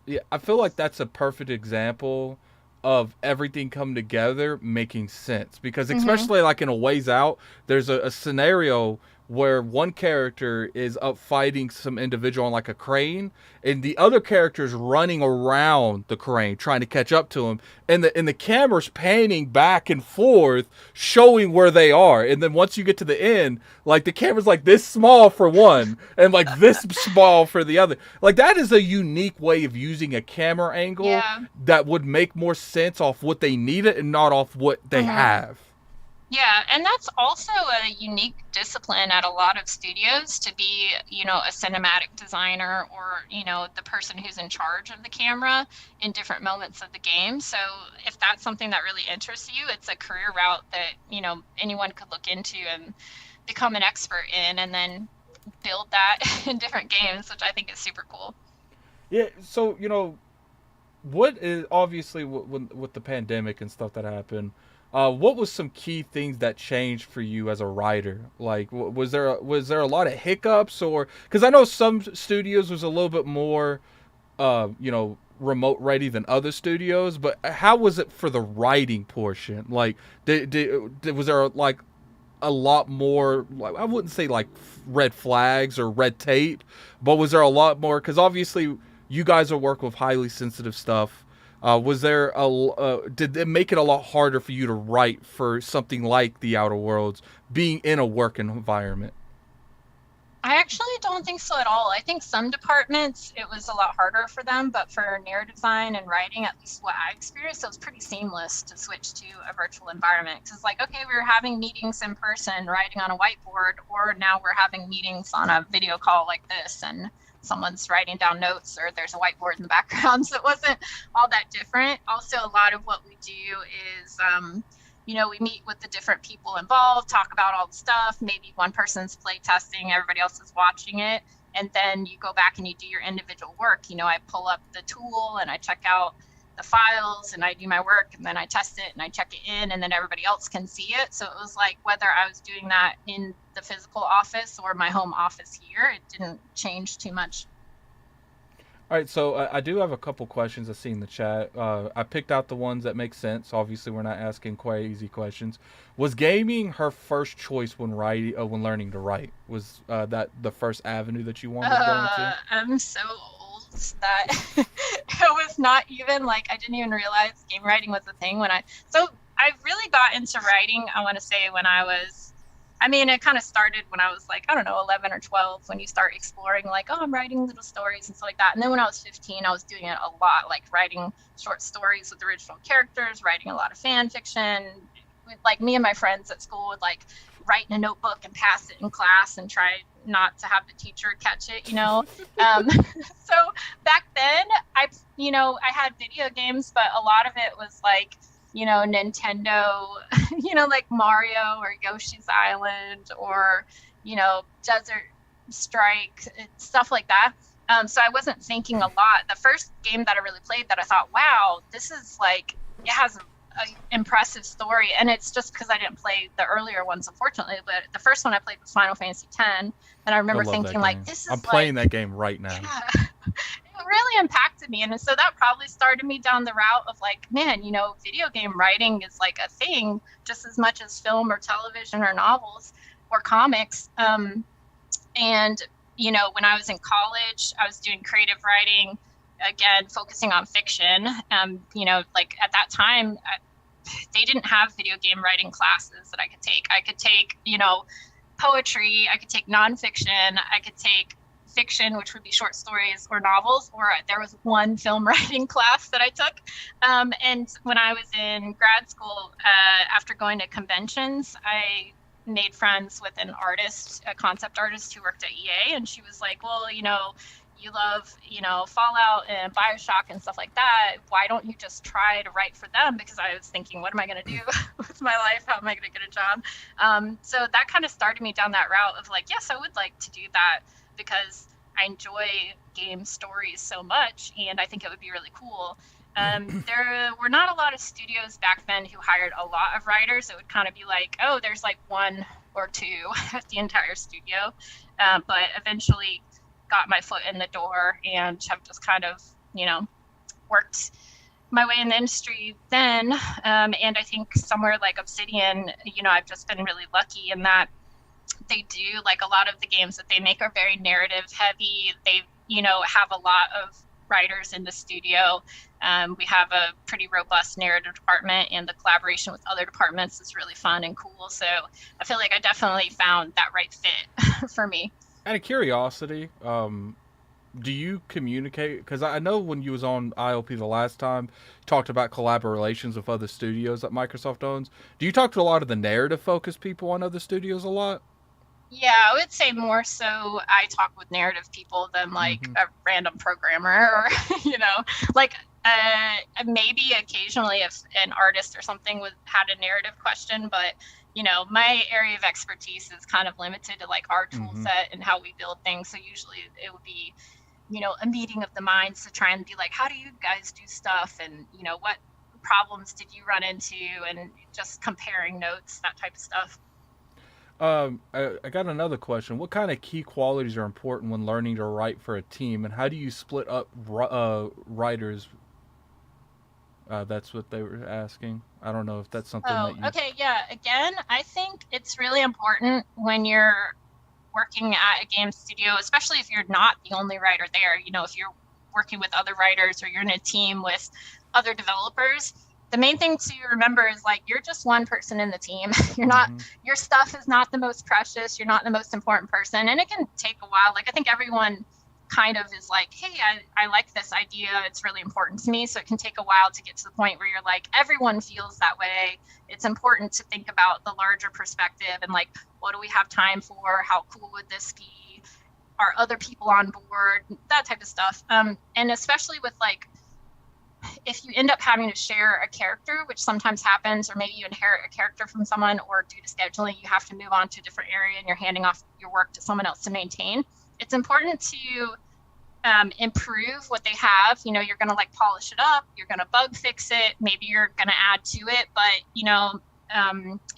yeah, I feel like that's a perfect example of everything come together making sense because Hmm. especially like in A Ways Out, there's a scenario where one character is up fighting some individual on like a crane and the other character is running around the crane trying to catch up to him and the camera's panning back and forth showing where they are, and then once you get to the end, like the camera's like this small for one and like this small for the other. Like that is a unique way of using a camera angle Yeah. that would make more sense off what they needed and not off what they Hmm. have. Yeah, and that's also a unique discipline at a lot of studios to be, a cinematic designer or, the person who's in charge of the camera in different moments of the game. So if that's something that really interests you, it's a career route that, anyone could look into and become an expert in and then build that in different games, which I think is super cool. Yeah, so what is obviously with the pandemic and stuff that happened. What was some key things that changed for you as a writer? Like, was there a lot of hiccups, or because I know some studios was a little bit more, remote ready than other studios, but how was it for the writing portion? Like, was there like a lot more, like I wouldn't say like red flags or red tape, but was there a lot more? Because obviously you guys are working with highly sensitive stuff. Was there did it make it a lot harder for you to write for something like The Outer Worlds, being in a work environment? I actually don't think so at all. I think some departments it was a lot harder for them, but for narrative design and writing, at least what I experienced, it was pretty seamless to switch to a virtual environment. Because it's like, okay, we were having meetings in person, writing on a whiteboard, or now we're having meetings on a video call like this, and someone's writing down notes, or there's a whiteboard in the background. So it wasn't all that different. Also, a lot of what we do is we meet with the different people involved, talk about all the stuff. Maybe one person's play testing, everybody else is watching it. And then you go back and you do your individual work. I pull up the tool and I check out the files and I do my work and then I test it and I check it in and then everybody else can see it. So it was like whether I was doing that in the physical office or my home office here, it didn't change too much. All right, so I do have a couple questions I see in the chat. I picked out the ones that make sense. Obviously, we're not asking crazy questions. Was gaming her first choice when writing, when learning to write? Was that the first avenue that you wanted to go into? I'm so old that it was not even like I didn't even realize game writing was a thing when I really got into writing. I want to say when I was I mean, it kind of started when I was like, I don't know, 11 or 12, when you start exploring, like, oh, I'm writing little stories and stuff like that. And then when I was 15, I was doing it a lot, like writing short stories with original characters, writing a lot of fan fiction. Like, me and my friends at school would, like, write in a notebook and pass it in class and try not to have the teacher catch it, you know? So back then, I had video games, but a lot of it was like, Nintendo, like Mario or Yoshi's Island or, Desert Strike, stuff like that. So I wasn't thinking a lot. The first game that I really played that I thought, wow, this is like, it has an impressive story. And it's just because I didn't play the earlier ones, unfortunately. But the first one I played was Final Fantasy X. And I remember thinking, like, this is I'm playing that game right now. Yeah. It really impacted me. And so that probably started me down the route of like, man, video game writing is like a thing just as much as film or television or novels or comics. And, when I was in college, I was doing creative writing, again, focusing on fiction. Like at that time, they didn't have video game writing classes that I could take. I could take, poetry, I could take nonfiction, I could take fiction, which would be short stories or novels, or there was one film writing class that I took. And when I was in grad school, after going to conventions, I made friends with an artist, a concept artist who worked at EA, and she was like, well, you love, Fallout and BioShock and stuff like that. Why don't you just try to write for them? Because I was thinking, what am I going to do with my life? How am I going to get a job? So that kind of started me down that route of like, yes, I would like to do that because I enjoy game stories so much, and I think it would be really cool. There were not a lot of studios back then who hired a lot of writers. It would kind of be like, oh, there's like one or two at the entire studio. But eventually got my foot in the door and have just kind of, worked my way in the industry then. And I think somewhere like Obsidian, I've just been really lucky in that they do, like, a lot of the games that they make are very narrative heavy. They, have a lot of writers in the studio. We have a pretty robust narrative department, and the collaboration with other departments is really fun and cool. So I feel like I definitely found that right fit for me. Out of curiosity, do you communicate? Because I know when you was on ILP the last time, you talked about collaborations with other studios that Microsoft owns. Do you talk to a lot of the narrative-focused people on other studios a lot? Yeah, I would say more so I talk with narrative people than like a random programmer or, like maybe occasionally if an artist or something had a narrative question, but my area of expertise is kind of limited to like our tool set and how we build things. So usually it would be, a meeting of the minds to try and be like, how do you guys do stuff? And, what problems did you run into? And just comparing notes, that type of stuff. I got another question. What kind of key qualities are important when learning to write for a team, and how do you split up writers? That's what they were asking. I don't know if that's something that you... Okay, yeah. Again, I think it's really important when you're working at a game studio, especially if you're not the only writer there, if you're working with other writers or you're in a team with other developers. The main thing to remember is like you're just one person in the team. You're not your stuff is not the most precious. You're not the most important person, and it can take a while. Like I think everyone kind of is like, hey, I like this idea. It's really important to me. So it can take a while to get to the point where you're like, everyone feels that way. It's important to think about the larger perspective and like, what do we have time for? How cool would this be? Are other people on board? That type of stuff. And especially with like, if you end up having to share a character, which sometimes happens, or maybe you inherit a character from someone, or due to scheduling, you have to move on to a different area and you're handing off your work to someone else to maintain. It's important to improve what they have. You're going to like polish it up. You're going to bug fix it. Maybe you're going to add to it. But,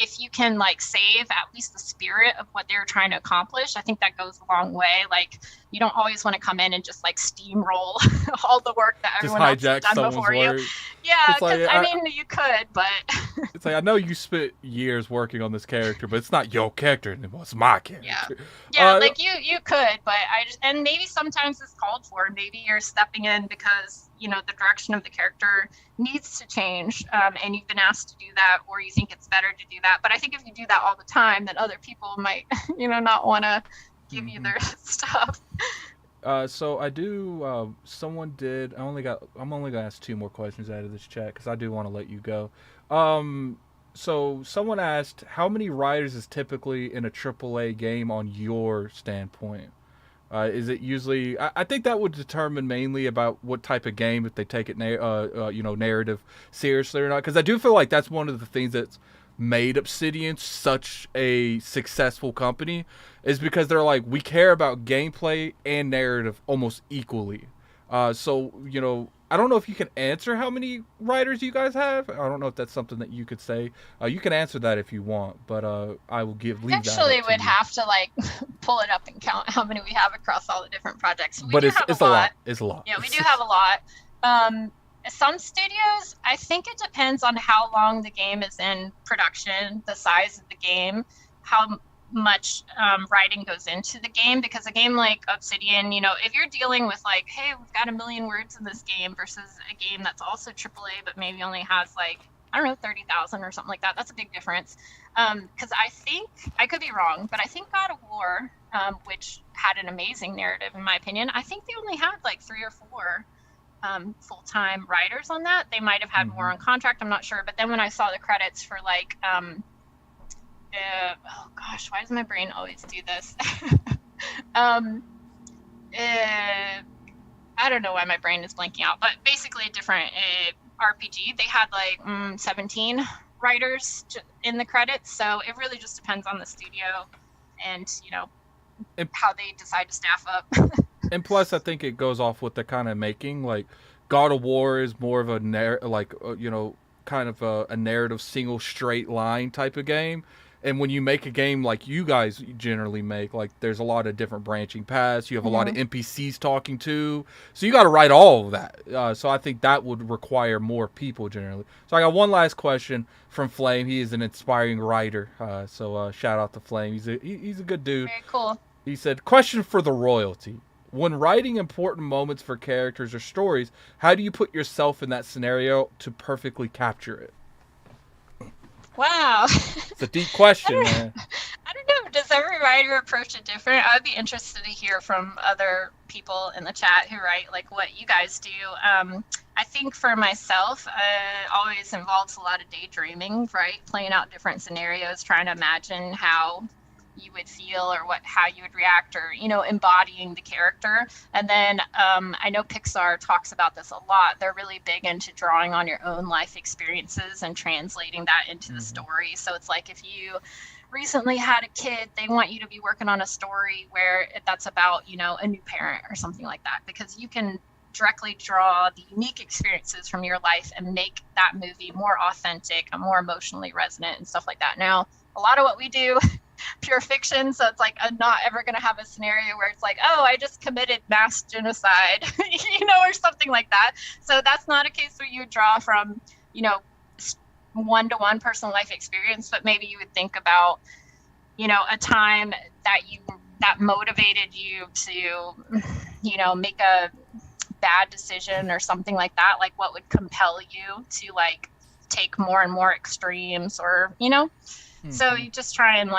if you can like save at least the spirit of what they're trying to accomplish, I think that goes a long way. Like you don't always want to come in and just like steamroll all the work that everyone else has done before you. Yeah, It's like because I mean, you could, but it's like I know you spent years working on this character, but it's not your character anymore. It's my yeah, character. yeah, like you could, but I just and maybe sometimes it's called for. Maybe you're stepping in because the direction of the character needs to change, and you've been asked to do that, or you think it's better to do that. But I think if you do that all the time, then other people might not want to give you their stuff. So I do. Someone did. I'm only gonna ask two more questions out of this chat because I do want to let you go. So someone asked, how many writers is typically in a AAA game on your standpoint? Is it usually? I think that would determine mainly about what type of game, if they take it, narrative seriously or not. Because I do feel like that's one of the things that's made Obsidian such a successful company, is because they're like, we care about gameplay and narrative almost equally. So I don't know if you can answer how many writers you guys have. I don't know if that's something that you could say. You can answer that if you want, but I will leave that. Actually, would have to pull it up and count how many we have across all the different projects. But it's a lot. It's a lot. Yeah, we do have a lot. Some studios, I think it depends on how long the game is in production, the size of the game, how much writing goes into the game. Because a game like Obsidian, if you're dealing with hey, we've got 1 million words in this game versus a game that's also AAA but maybe only has I don't know, 30,000 or something like that. That's a big difference. Because I think, I could be wrong, but I think God of War, which had an amazing narrative in my opinion, I think they only had 3 or 4 full-time writers on that. They might have had more on contract, I'm not sure. But then when I saw the credits for oh gosh, why does my brain always do this? I don't know why my brain is blanking out, but basically a different RPG. They had 17 writers in the credits, so it really just depends on the studio and how they decide to staff up. And plus, I think it goes off what they're kind of making. Like, God of War is more of a kind of a narrative, single straight line type of game. And when you make a game like you guys generally make, there's a lot of different branching paths. You have a lot of NPCs talking to, so you got to write all of that. So I think that would require more people generally. So I got one last question from Flame. He is an inspiring writer. So shout out to Flame. He's a good dude. Very cool. He said, question for the royalty. When writing important moments for characters or stories, how do you put yourself in that scenario to perfectly capture it? Wow. It's a deep question, man. I don't know. Does every writer approach it different? I would be interested to hear from other people in the chat who write what you guys do. I think for myself, it always involves a lot of daydreaming, right? Playing out different scenarios, trying to imagine how you would feel or how you would react, or embodying the character. And then I know Pixar talks about this a lot. They're really big into drawing on your own life experiences and translating that into the story. So it's if you recently had a kid, they want you to be working on a story where that's about a new parent or something like that, because you can directly draw the unique experiences from your life and make that movie more authentic and more emotionally resonant and stuff like that. Now, a lot of what we do pure fiction, so it's I'm not ever going to have a scenario where it's oh, I just committed mass genocide or something like that. So that's not a case where you draw from one-to-one personal life experience, but maybe you would think about a time that motivated you to make a bad decision or something like that. What would compel you to take more and more extremes, or so you just try and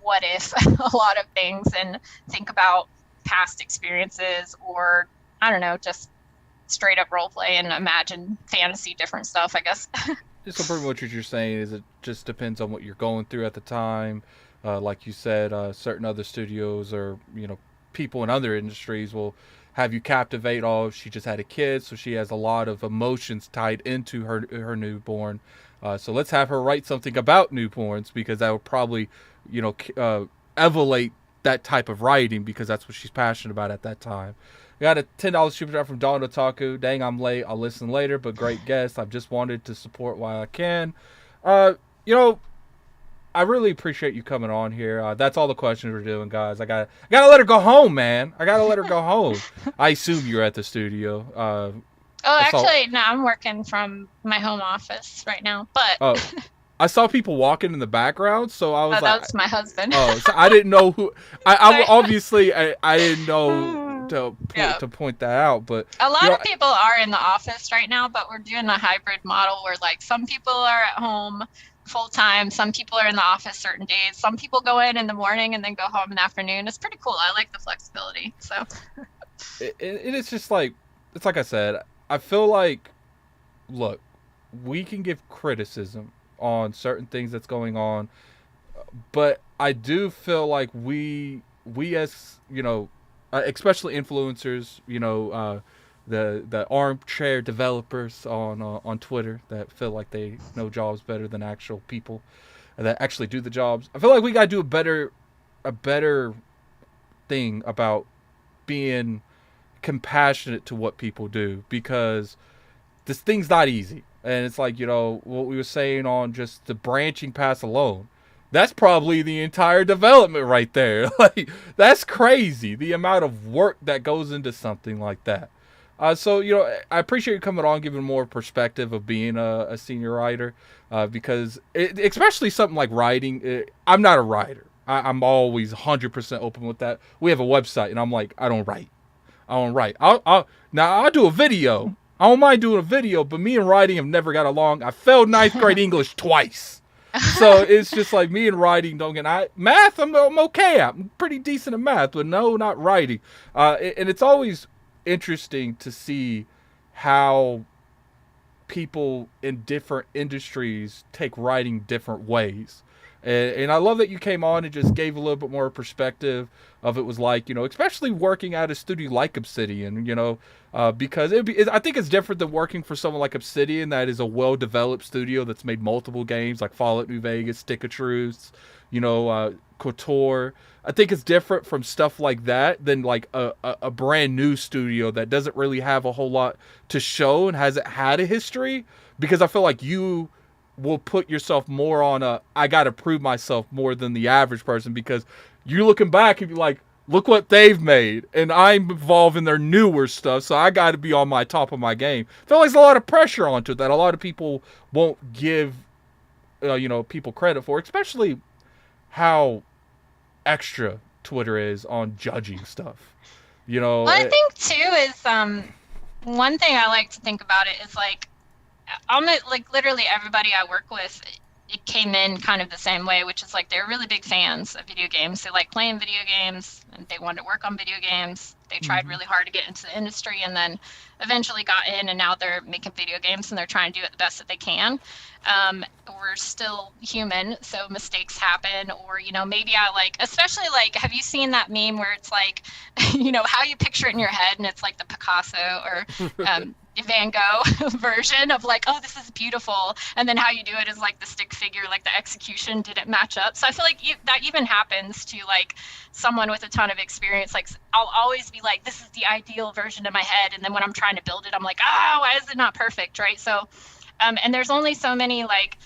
what if a lot of things and think about past experiences, or I don't know, just straight up role play and imagine fantasy different stuff, I guess. So pretty much what you're saying is it just depends on what you're going through at the time. Like you said, certain other studios or people in other industries will have you captivate. Oh, she just had a kid, so she has a lot of emotions tied into her newborn. So let's have her write something about newborns, because that would probably, elevate that type of writing, because that's what she's passionate about at that time. We got a $10 super chat from Dawn Otaku. Dang, I'm late. I'll listen later, but great guest. I've just wanted to support while I can. I really appreciate you coming on here. That's all the questions we're doing, guys. I gotta let her go home, man. I gotta let her go home. I assume you're at the studio. Oh, I saw. actually, no, I'm working from my home office right now. But Oh, I saw people walking in the background, so I oh, was like, that's my husband. oh, so I didn't know who. I Sorry. obviously I didn't know Yeah. to point that out, but A you lot know, of people are in the office right now, but we're doing a hybrid model where like some people are at home full time, some people are in the office certain days, some people go in the morning and then go home in the afternoon. It's pretty cool. I like the flexibility. So, it's just like it's like I said. I feel like look, we can give criticism on certain things that's going on, but I do feel like we as especially influencers, the armchair developers on Twitter that feel like they know jobs better than actual people that actually do the jobs. I feel like we gotta do a better thing about being compassionate to what people do because this thing's not easy. And it's like, what we were saying on just the branching paths alone. That's probably the entire development right there. Like, that's crazy. The amount of work that goes into something like that. So, I appreciate you coming on, giving more perspective of being a senior writer. Because, especially something like writing, I'm not a writer. I'm always 100% open with that. We have a website, and I'm like, I don't write. I don't write. Now I'll do a video. I don't mind doing a video, but me and writing have never got along. I failed ninth grade English twice. So it's just like me and writing don't get. Math, I'm okay at. I'm pretty decent at math, but no, not writing. And it's always interesting to see how people in different industries take writing different ways. And I love that you came on and just gave a little bit more perspective of it was like, especially working at a studio like Obsidian, because I think it's different than working for someone like Obsidian that is a well-developed studio that's made multiple games like Fallout New Vegas, Stick of Truth, KOTOR. I think it's different from stuff like that than like a brand new studio that doesn't really have a whole lot to show and hasn't had a history, because I feel like you will put yourself more on I got to prove myself more than the average person, because you're looking back and be like, look what they've made, and I'm involved in their newer stuff, so I got to be on my top of my game. I feel like there's a lot of pressure onto it that a lot of people won't give people credit for, especially how extra Twitter is on judging stuff. well, I think too is one thing I like to think about it is like almost like literally everybody I work with, it came in kind of the same way, which is like they're really big fans of video games. They like playing video games and they wanted to work on video games. They tried really hard to get into the industry and then eventually got in, and now they're making video games and they're trying to do it the best that they can. We're still human, so mistakes happen, or maybe I like, especially like, have you seen that meme where it's like how you picture it in your head and it's like the Picasso or Van Gogh version of like, oh, this is beautiful, and then how you do it is like the stick figure, like the execution didn't match up. So I feel like that even happens to like someone with a ton of experience. Like I'll always be like, this is the ideal version in my head, and then when I'm trying to build it, I'm like, why is it not perfect, right? So and there's only so many like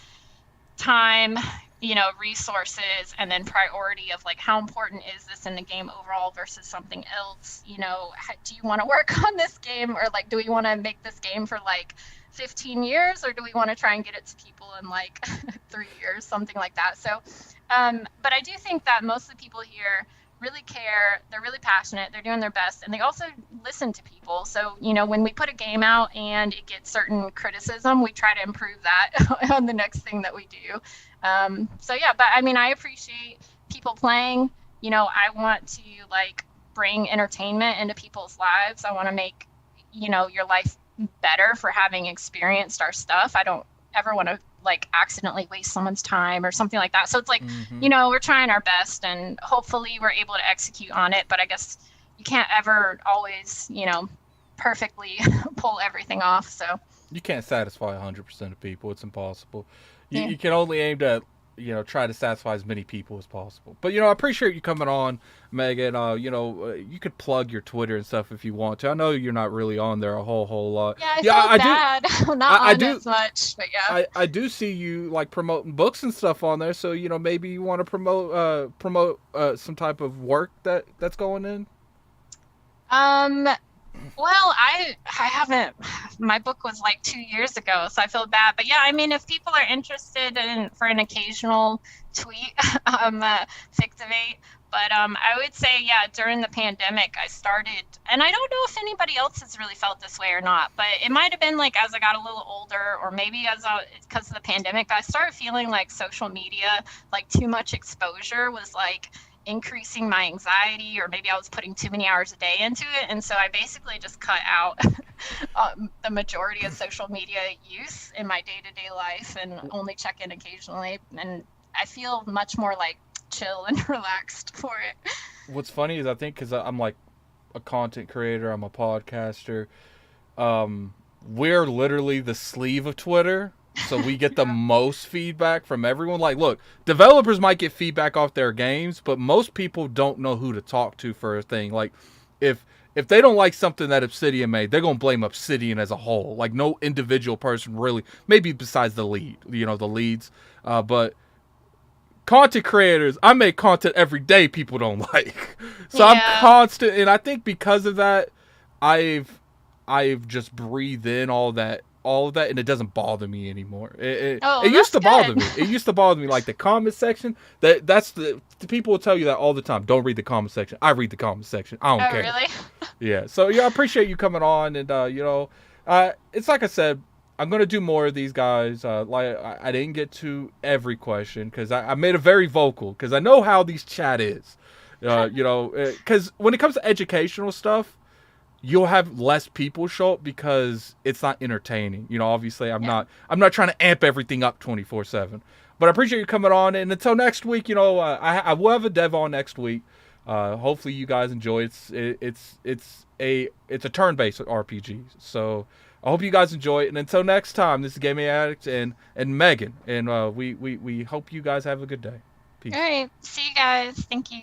time, resources, and then priority of like how important is this in the game overall versus something else. Do you want to work on this game, or like do we want to make this game for like 15 years, or do we want to try and get it to people in like 3 years, something like that. So but I do think that most of the people here really care, they're really passionate, they're doing their best, and they also listen to people. So when we put a game out and it gets certain criticism, we try to improve that on the next thing that we do. So yeah, but I mean, I appreciate people playing. I want to like bring entertainment into people's lives. I want to make your life better for having experienced our stuff. I don't ever want to like accidentally waste someone's time or something like that. So it's like, we're trying our best and hopefully we're able to execute on it. But I guess you can't ever always, perfectly pull everything off. So you can't satisfy 100% of people. It's impossible. You can only aim to, try to satisfy as many people as possible. But, I appreciate you coming on, Megan. You could plug your Twitter and stuff if you want to. I know you're not really on there a whole lot. Yeah, I feel bad. Not on as much, but yeah. I do see you, like, promoting books and stuff on there. So, maybe you want to promote some type of work that's going in? Well, I haven't. My book was like 2 years ago, so I feel bad. But yeah, I mean, if people are interested in for an occasional tweet, fic debate. But I would say, yeah, during the pandemic, I started, and I don't know if anybody else has really felt this way or not. But it might have been like as I got a little older, or maybe because of the pandemic, I started feeling like social media, like too much exposure was like increasing my anxiety, or maybe I was putting too many hours a day into it. And so I basically just cut out the majority of social media use in my day to day life and only check in occasionally. And I feel much more like chill and relaxed for it. What's funny is I think because I'm like a content creator, I'm a podcaster. We're literally the sleeve of Twitter, so we get the Yeah. most feedback from everyone. Like, look, developers might get feedback off their games, but most people don't know who to talk to for a thing. Like, if if they don't like something that Obsidian made, they're gonna blame Obsidian as a whole. Like, no individual person really, maybe besides the lead, the leads. But content creators, I make content every day people don't like. So I'm Yeah. constant, and I think because of that, I've I've just breathed in all of that, and it doesn't bother me anymore. It Oh, used that's to bother good. me. It used to bother me, like the comment section. That's the people will tell you that all the time. Don't read the comment section. I read the comment section. I don't Oh, care. really? Yeah. So yeah, I appreciate you coming on, and it's like I said, I'm gonna do more of these guys. Like I didn't get to every question because I made it very vocal because I know how these chat is. Because when it comes to educational stuff, you'll have less people show up because it's not entertaining. Obviously, I'm Yeah. not I'm not trying to amp everything up 24/7. But I appreciate you coming on, and until next week, I will have a dev on next week. Hopefully, you guys enjoy. It's a turn-based RPG, so I hope you guys enjoy it. And until next time, this is Gaming Addict and Megan, and we hope you guys have a good day. All Peace. right. See you guys. Thank you.